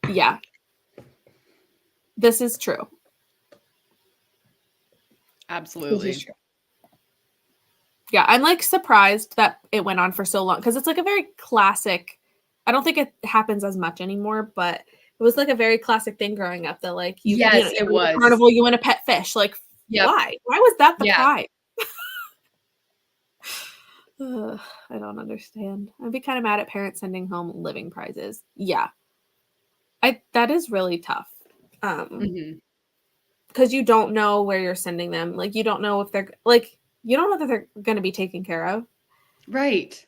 Yeah. This is true. Absolutely. This is true. Yeah, I'm like surprised that it went on for so long because it's like a very classic. I don't think it happens as much anymore, but it was like a very classic thing growing up that like you it was. carnival, you win a pet fish. Like why? Why was that the pride? I don't understand. I'd be kind of mad at parents sending home living prizes. Yeah. That is really tough. Because you don't know where you're sending them. Like you don't know if they're like you don't know that they're going to be taken care of. Right.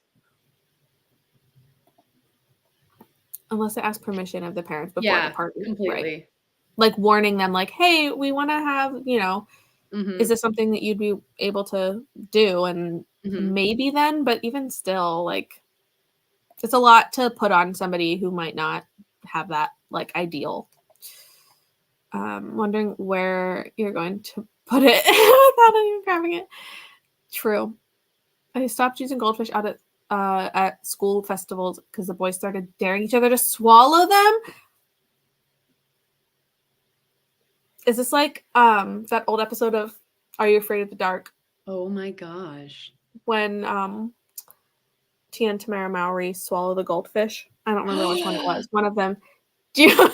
Unless they ask permission of the parents before the party. Completely. Right? Like warning them like, hey, we want to have, is this something that you'd be able to do? And maybe then, but even still, like it's a lot to put on somebody who might not have that like ideal. Wondering where you're going to put it without even grabbing it. True. I stopped using goldfish out at school festivals because the boys started daring each other to swallow them. Is this like that old episode of Are You Afraid of the Dark? Oh my gosh. When Tia and Tamara Mowry swallow the goldfish. I don't remember which one it was. One of them. Do you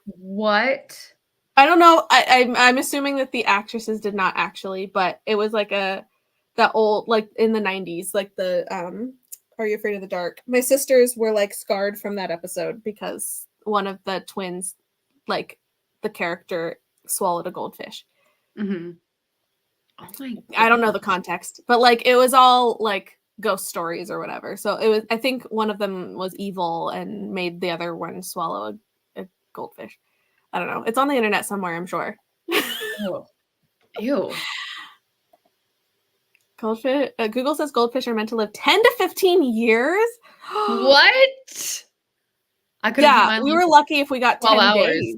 What? I don't know. I'm assuming that the actresses did not actually, but it was like that old, like in the 90s, like the Are You Afraid of the Dark? My sisters were like scarred from that episode because one of the twins, like the character, swallowed a goldfish. Oh my God. I don't know the context, but like it was all like ghost stories or whatever. So it was. I think one of them was evil and made the other one swallow a goldfish. I don't know. It's on the internet somewhere, I'm sure. Oh. Ew. Goldfish. Google says goldfish are meant to live 10 to 15 years. What? I could. Yeah, we were lucky if we got 10 hours. days.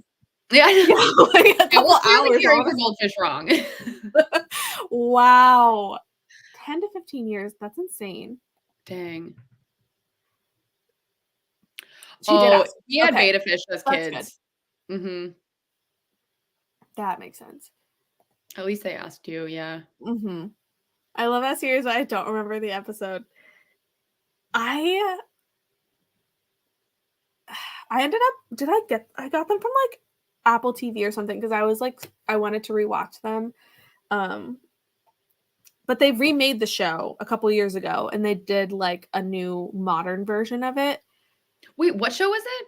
Yeah, I know. Like a couple hours. Hearing for goldfish wrong. Wow, 10 to 15 years. That's insane. Dang. She did ask. He had beta fish as kids. That makes sense. At least they asked you, yeah. I love that series, but I don't remember the episode. I ended up, I got them from like Apple TV or something because I was like, I wanted to rewatch them. But they remade the show a couple years ago and they did like a new modern version of it. Wait, what show was it?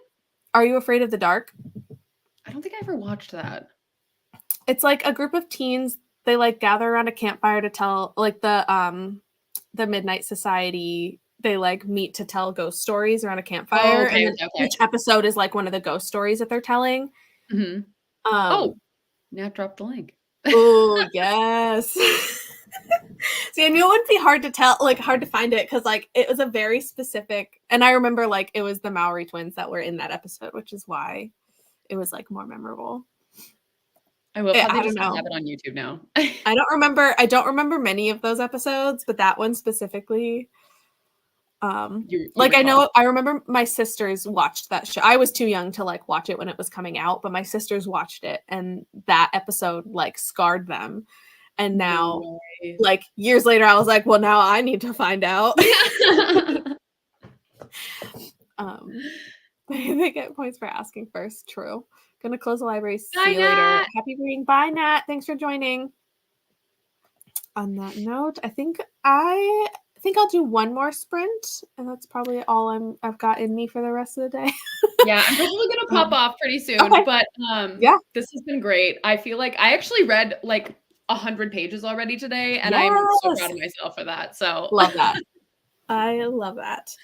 Are You Afraid of the Dark? I don't think I ever watched that. It's like a group of teens. They like gather around a campfire to tell like the Midnight Society. They like meet to tell ghost stories around a campfire. And each episode is like one of the ghost stories that they're telling. Nat dropped the link. Oh, yes. See, I knew it wouldn't be hard to tell, like hard to find it because like it was a very specific, and I remember like it was the Mowry twins that were in that episode, which is why it was like more memorable. I will probably just have it on YouTube now. I don't remember many of those episodes, but that one specifically. I remember my sisters watched that show. I was too young to like watch it when it was coming out, but my sisters watched it and that episode like scarred them. And now like years later, I was like, well, now I need to find out. They get points for asking first. True. Gonna close the library. See you later. Happy reading. Bye, Nat. Thanks for joining. On that note, I think think I'll do one more sprint, and that's probably all I've got in me for the rest of the day. Yeah, I'm probably gonna pop off pretty soon. Okay. But Yeah. this has been great. I feel like I actually read like 100 pages already today, and I'm so proud of myself for that. So love that. I love that.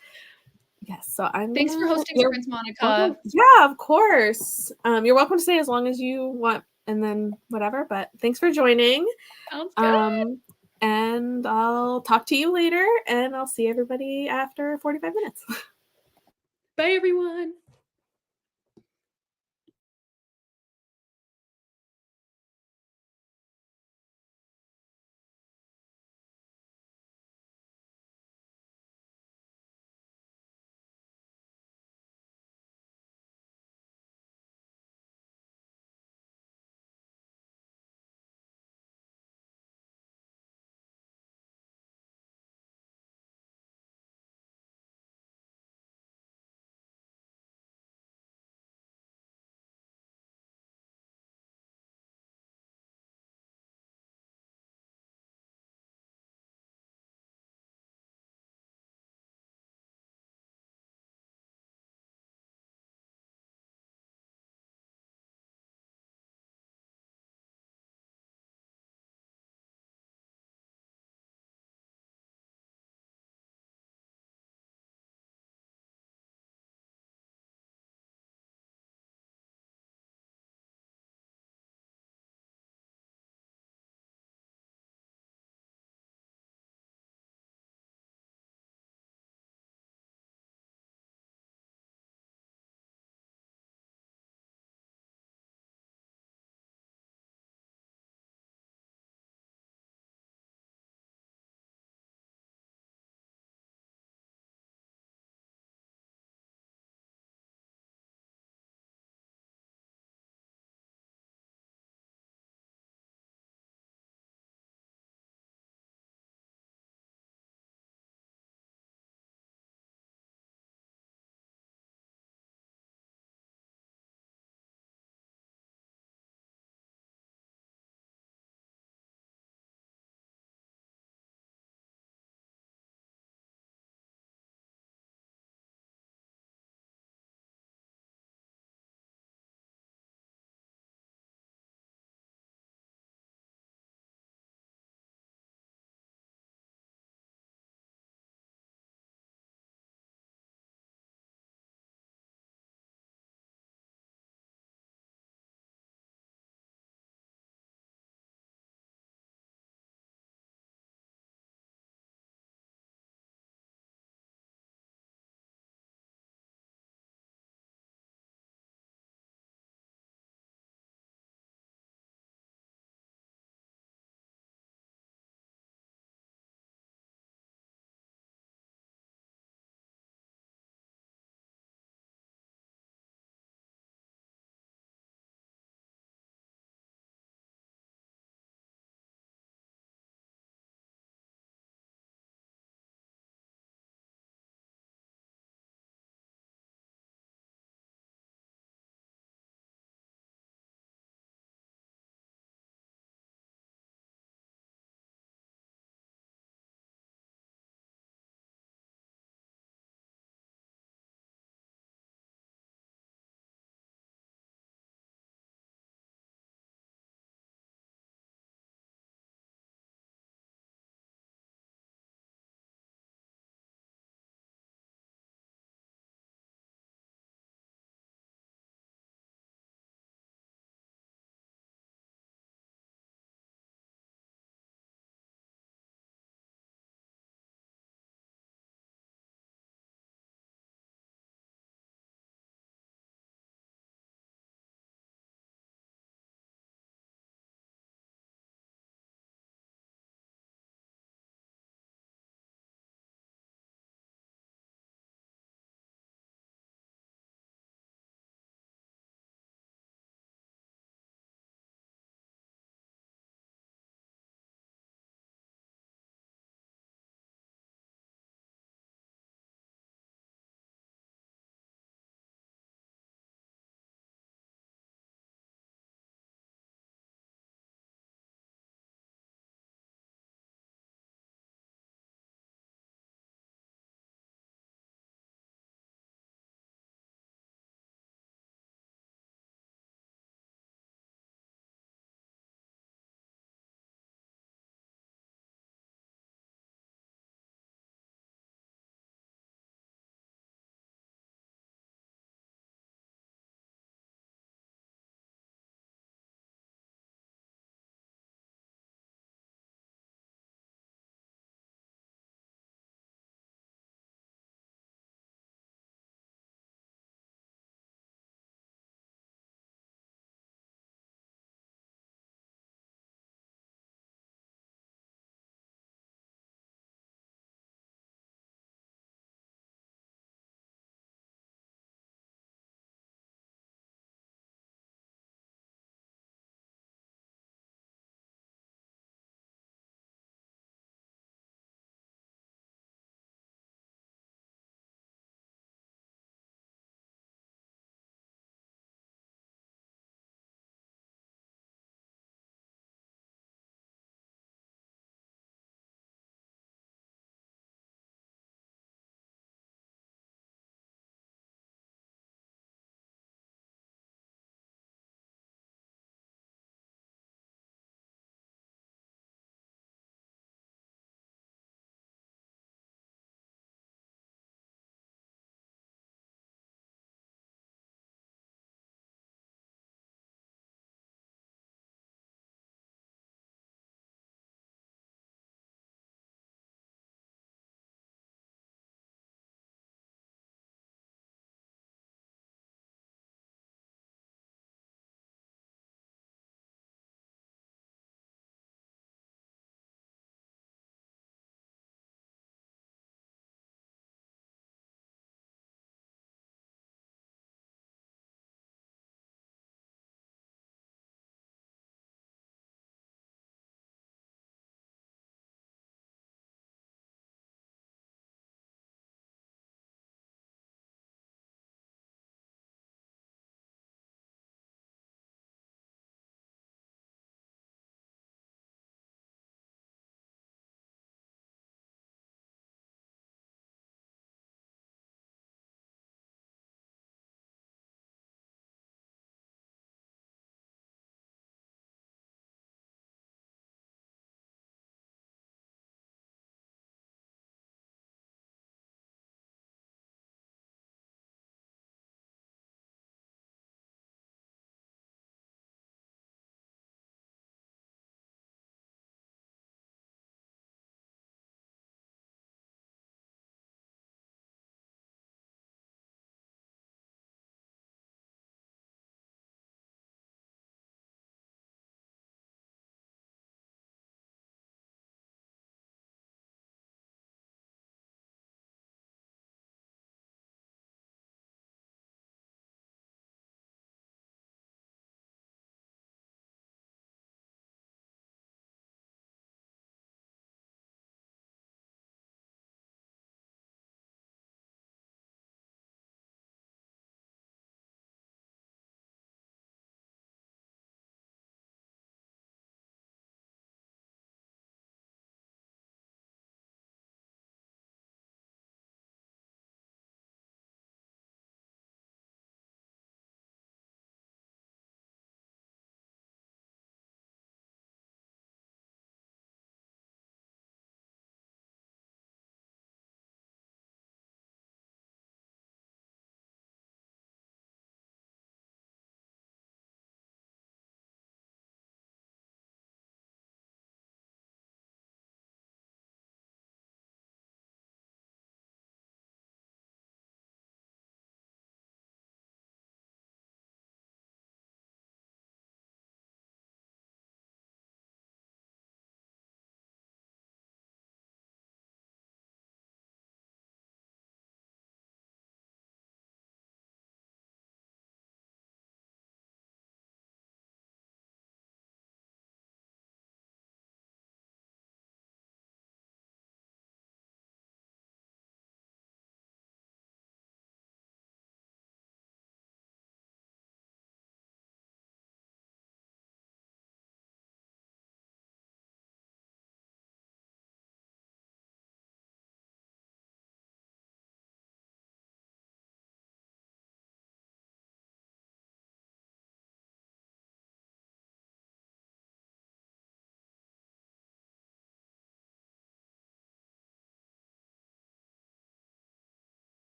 Yes. So thanks for hosting Sprints, Monica. Yeah, of course. You're welcome to stay as long as you want, and then whatever. But thanks for joining. Sounds good. And I'll talk to you later, and I'll see everybody after 45 minutes. Bye, everyone.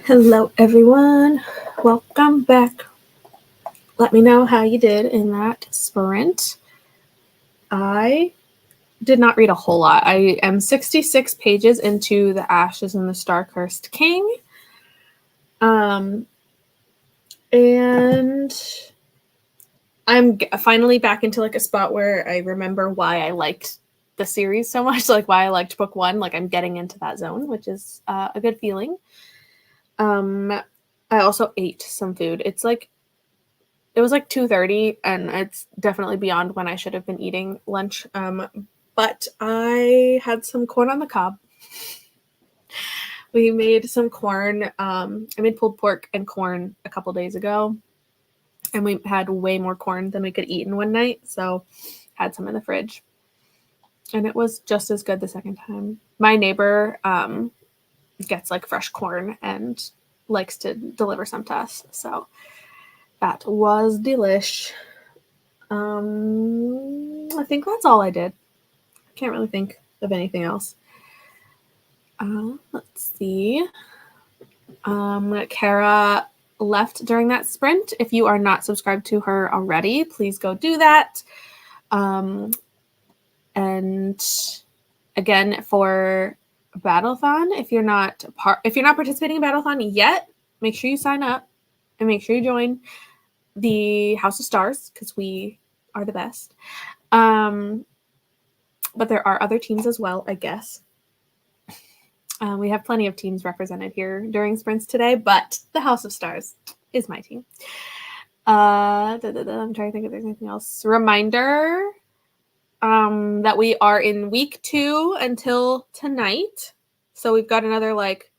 Hello, everyone. Welcome back. Let me know how you did in that sprint. I did not read a whole lot. I am 66 pages into The Ashes and the Star-Cursed King. And I'm finally back into like a spot where I remember why I liked the series so much, like why I liked book one. Like I'm getting into that zone, which is a good feeling. I also ate some food. It was like 2:30, and it's definitely beyond when I should have been eating lunch. But I had some corn on the cob. We made some corn. I made pulled pork and corn a couple days ago, and we had way more corn than we could eat in one night, so had some in the fridge. And it was just as good the second time. My neighbor gets like fresh corn and likes to deliver some to us, so that was delish. I think that's all I did. I can't really think of anything else. Let's see. Kara left during that sprint. If you are not subscribed to her already, please go do that. And again, for battleathon, if you're not participating in battleathon yet, make sure you sign up and make sure you join the House of Stars because we are the best. But there are other teams as well, I guess. We have plenty of teams represented here during sprints today, but the House of Stars is my team. I'm trying to think if there's anything else. Reminder that we are in week 2 until tonight. So we've got another like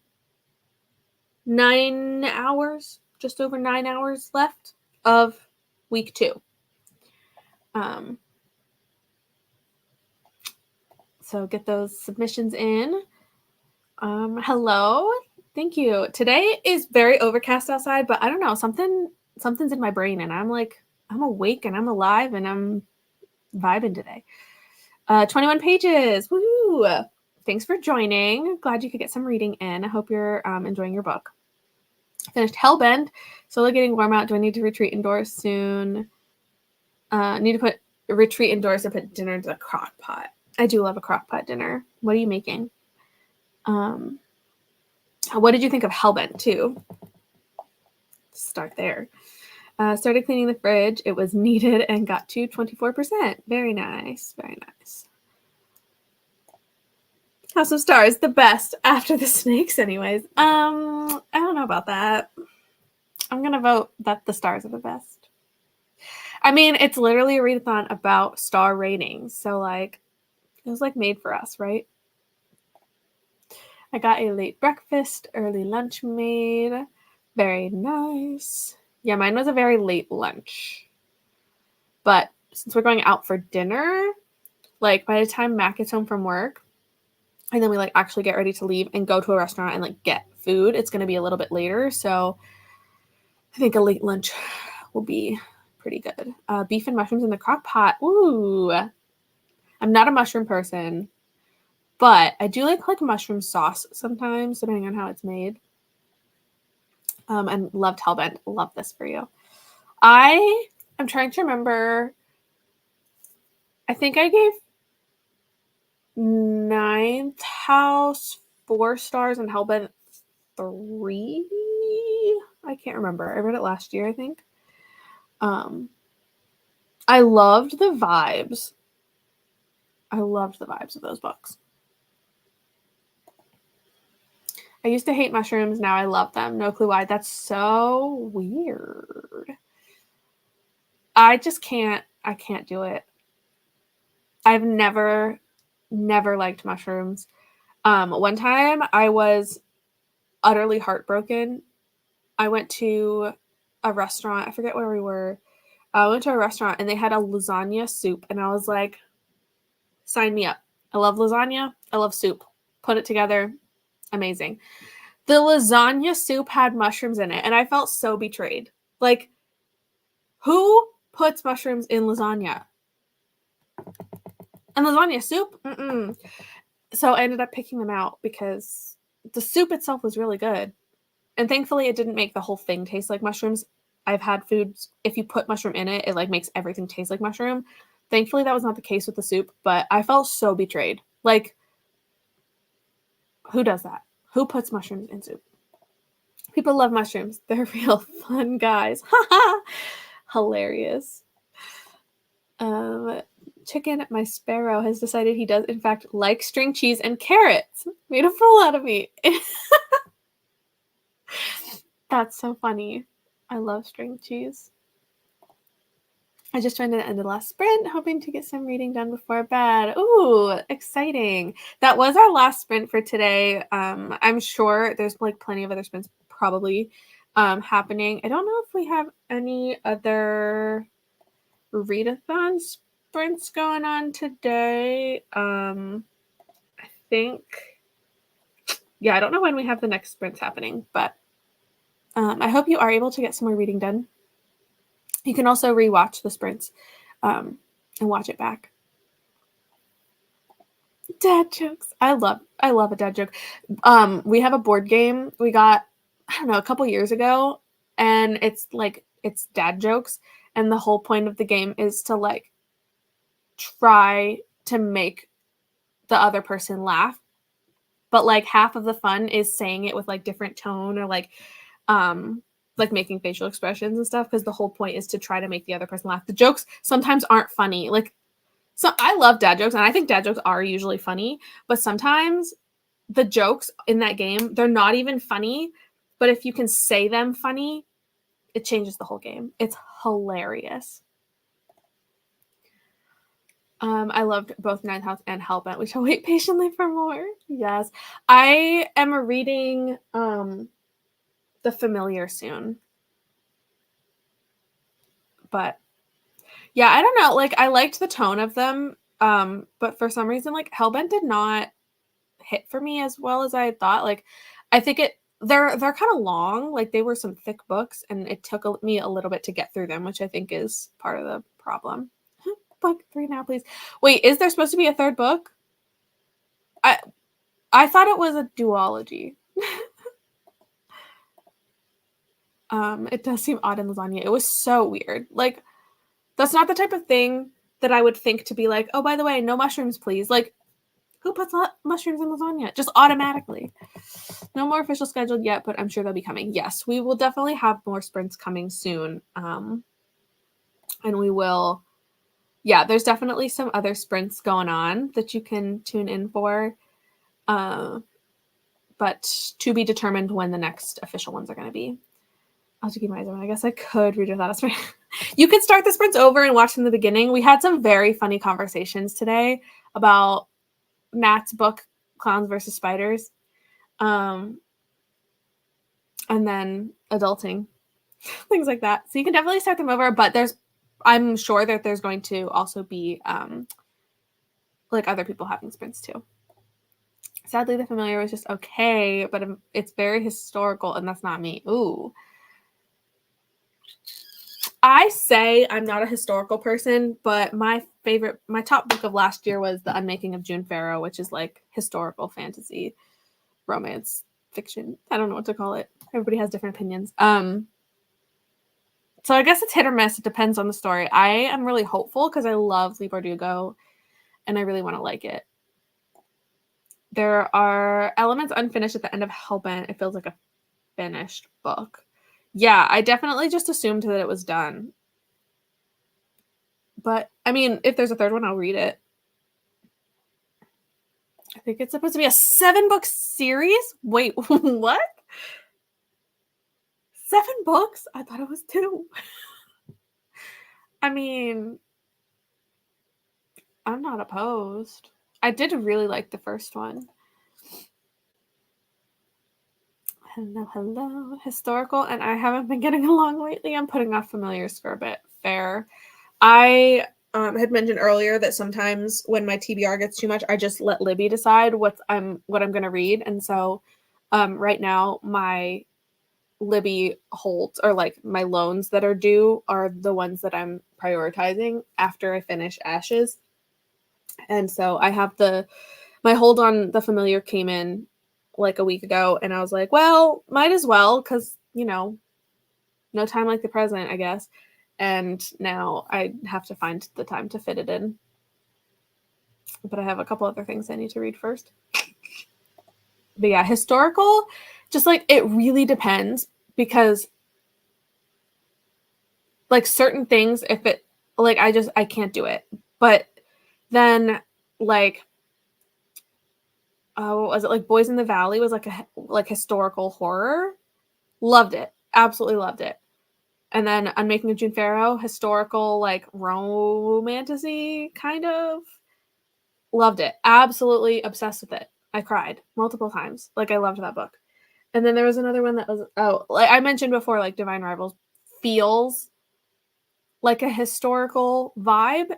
9 hours, just over 9 hours left of week 2. So get those submissions in. Hello. Thank you. Today is very overcast outside, but I don't know, something's in my brain and I'm awake and I'm alive and I'm vibing today. 21 pages. Woo! Thanks for joining. Glad you could get some reading in. I hope you're enjoying your book. Finished Hellbend. Slowly getting warm out. Do I need to retreat indoors soon? Need to put retreat indoors and put dinner into the crock pot. I do love a crock pot dinner. What are you making? What did you think of Hellbent too? Start there. Started cleaning the fridge. It was needed and got to 24%. Very nice. Very nice. House of Stars, the best after the snakes anyways. I don't know about that. I'm going to vote that the stars are the best. I mean, it's literally a readathon about star ratings. So like, it was like made for us, right? I got a late breakfast, early lunch made. Very nice. Yeah, mine was a very late lunch. But since we're going out for dinner, like by the time Mac gets home from work, and then we like actually get ready to leave and go to a restaurant and like get food, it's going to be a little bit later. So I think a late lunch will be pretty good. Beef and mushrooms in the crock pot. Ooh. I'm not a mushroom person, but I do like mushroom sauce sometimes, depending on how it's made. And loved Hellbent. Love this for you. I am trying to remember. I think I gave Ninth House 4 stars and Hellbent 3. I can't remember. I read it last year, I think. I loved the vibes. I loved the vibes of those books. I used to hate mushrooms. Now I love them. No clue why. That's so weird. I just can't. I can't do it. I've never liked mushrooms. One time I was utterly heartbroken. I went to a restaurant. I forget where we were. I went to a restaurant and they had a lasagna soup. And I was like, sign me up. I love lasagna. I love soup. Put it together. Amazing. The lasagna soup had mushrooms in it. And I felt so betrayed. Like, who puts mushrooms in lasagna? And lasagna soup? Mm-mm. So I ended up picking them out because the soup itself was really good. And thankfully it didn't make the whole thing taste like mushrooms. I've had foods, if you put mushroom in it, it like makes everything taste like mushroom. Thankfully that was not the case with the soup, but I felt so betrayed. Like, who does that? Who puts mushrooms in soup? People love mushrooms. They're real fun guys. Hilarious. Chicken, my sparrow, has decided he does, in fact, like string cheese and carrots. Made a fool out of me. That's so funny. I love string cheese. I just joined the end of the last sprint, hoping to get some reading done before bed. Ooh, exciting. That was our last sprint for today. I'm sure there's like plenty of other sprints probably happening. I don't know if we have any other readathon sprints going on today. I think, yeah, I don't know when we have the next sprints happening, but I hope you are able to get some more reading done. You can also rewatch the sprints and watch it back. Dad jokes. I love a dad joke. We have a board game we got, I don't know, a couple years ago, and it's dad jokes, and the whole point of the game is to like try to make the other person laugh, but like half of the fun is saying it with like different tone or like making facial expressions and stuff, because the whole point is to try to make the other person laugh. The jokes sometimes aren't funny. Like, so I love dad jokes, and I think dad jokes are usually funny, but sometimes the jokes in that game, they're not even funny, but if you can say them funny, it changes the whole game. It's hilarious. I loved both Ninth House and Hellbent. We shall wait patiently for more. Yes. I am reading The Familiar soon. But yeah, I don't know. Like, I liked the tone of them, but for some reason, like, Hellbent did not hit for me as well as I had thought. Like, I think they're kind of long. Like, they were some thick books, and it took me a little bit to get through them, which I think is part of the problem. Book 3 now, please. Wait, is there supposed to be a third book? I thought it was a duology. It does seem odd in lasagna. It was so weird. Like, that's not the type of thing that I would think to be like, oh, by the way, no mushrooms, please. Like, who puts mushrooms in lasagna? Just automatically. No more official scheduled yet, but I'm sure they'll be coming. Yes, we will definitely have more sprints coming soon. And we will, yeah, there's definitely some other sprints going on that you can tune in for. But to be determined when the next official ones are going to be. I'll have to keep my eyes on. I guess I could read without a sprint. You could start the sprints over and watch from the beginning. We had some very funny conversations today about Nat's book, Clowns versus Spiders. And then adulting, things like that. So you can definitely start them over, but I'm sure that there's going to also be like other people having sprints too. Sadly, The Familiar was just okay, but it's very historical, and that's not me. Ooh. I say I'm not a historical person, but my top book of last year was The Unmaking of June Farrow, which is like historical fantasy, romance, fiction. I don't know what to call it. Everybody has different opinions. So I guess it's hit or miss. It depends on the story. I am really hopeful because I love Lee Bardugo, and I really want to like it. There are elements unfinished at the end of Hellbent. It feels like a finished book. Yeah, I definitely just assumed that it was done. But, I mean, if there's a third one, I'll read it. I think it's supposed to be a 7-book series? Wait, what? 7 books? I thought it was 2. I mean, I'm not opposed. I did really like the first one. Hello. Historical, and I haven't been getting along lately. I'm putting off Familiars for a bit. Fair. I had mentioned earlier that sometimes when my TBR gets too much, I just let Libby decide what I'm going to read. And so right now, my Libby holds, or like my loans that are due, are the ones that I'm prioritizing after I finish Ashes. And so I have my hold on The Familiar came in like a week ago, and I was like, well, might as well, because, no time like the present, I guess. And now I have to find the time to fit it in. But I have a couple other things I need to read first. But yeah, historical, just like it really depends, because like certain things, if it like I can't do it. But then like what was it, like Boys in the Valley was like a historical horror. Loved it. Absolutely loved it. And then Unmaking of June Farrow, historical, like romantasy kind of. Loved it. Absolutely obsessed with it. I cried multiple times. Like I loved that book. And then there was another one that was, like I mentioned before, like Divine Rivals feels like a historical vibe,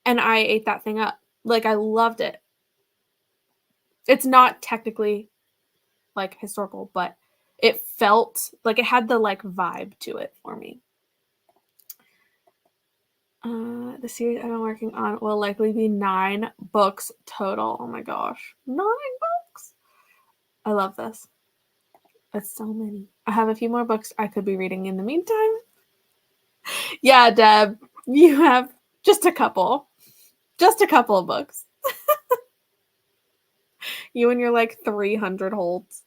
and I ate that thing up. Like I loved it. It's not technically like historical, but it felt like it had the like vibe to it for me. The series I've been working on will likely be 9 books total. Oh my gosh, 9 books! I love this. That's so many. I have a few more books I could be reading in the meantime. Yeah, Deb, you have just a couple of books. You and your like 300 holds.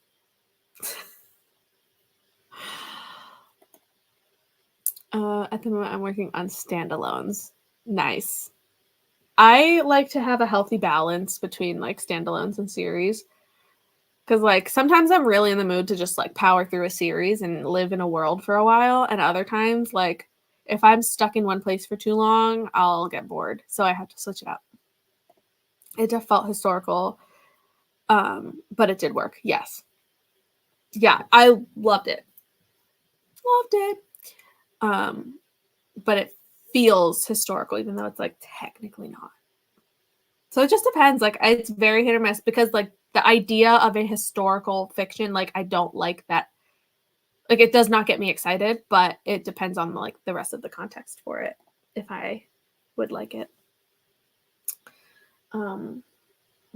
At the moment, I'm working on standalones. Nice. I like to have a healthy balance between like standalones and series. Because like sometimes I'm really in the mood to just like power through a series and live in a world for a while. And other times, like if I'm stuck in one place for too long, I'll get bored. So I have to switch it up. It just felt historical. But it did work. Yes. Yeah, I loved it. Loved it. But it feels historical, even though it's like technically not. So it just depends. Like it's very hit or miss, because like the idea of a historical fiction, like I don't like that. Like it does not get me excited, but it depends on like the rest of the context for it, if I would like it. I'm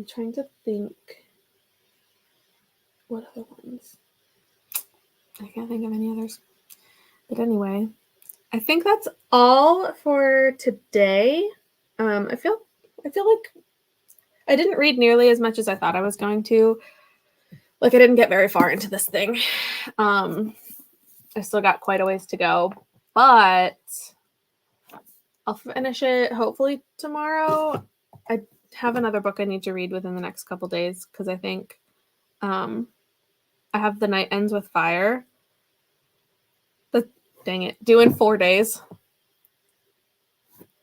trying to think what other ones. I can't think of any others. But anyway, I think that's all for today. I feel like I didn't read nearly as much as I thought I was going to. Like I didn't get very far into this thing. I still got quite a ways to go, but I'll finish it hopefully tomorrow. I have another book I need to read within the next couple days, because I think I have The Night Ends with Fire. Dang it, due in 4 days.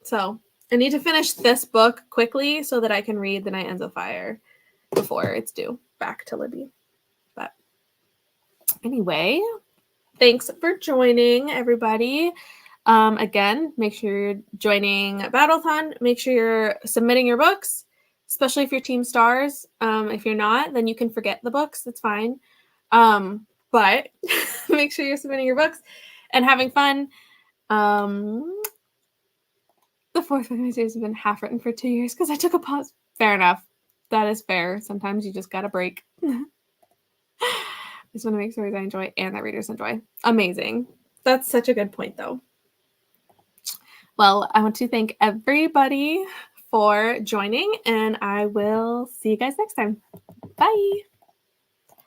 So I need to finish this book quickly so that I can read The Night Ends with Fire before it's due back to Libby. But anyway, thanks for joining, everybody. Again, make sure you're joining Battleathon. Make sure you're submitting your books, especially if you're Team Stars. If you're not, then you can forget the books. That's fine. But make sure you're submitting your books and having fun. The fourth book of my series has been half written for 2 years because I took a pause. Fair enough. That is fair. Sometimes you just got to break. I just want to make stories I enjoy and that readers enjoy. Amazing. That's such a good point, though. Well, I want to thank everybody for joining, and I will see you guys next time. Bye.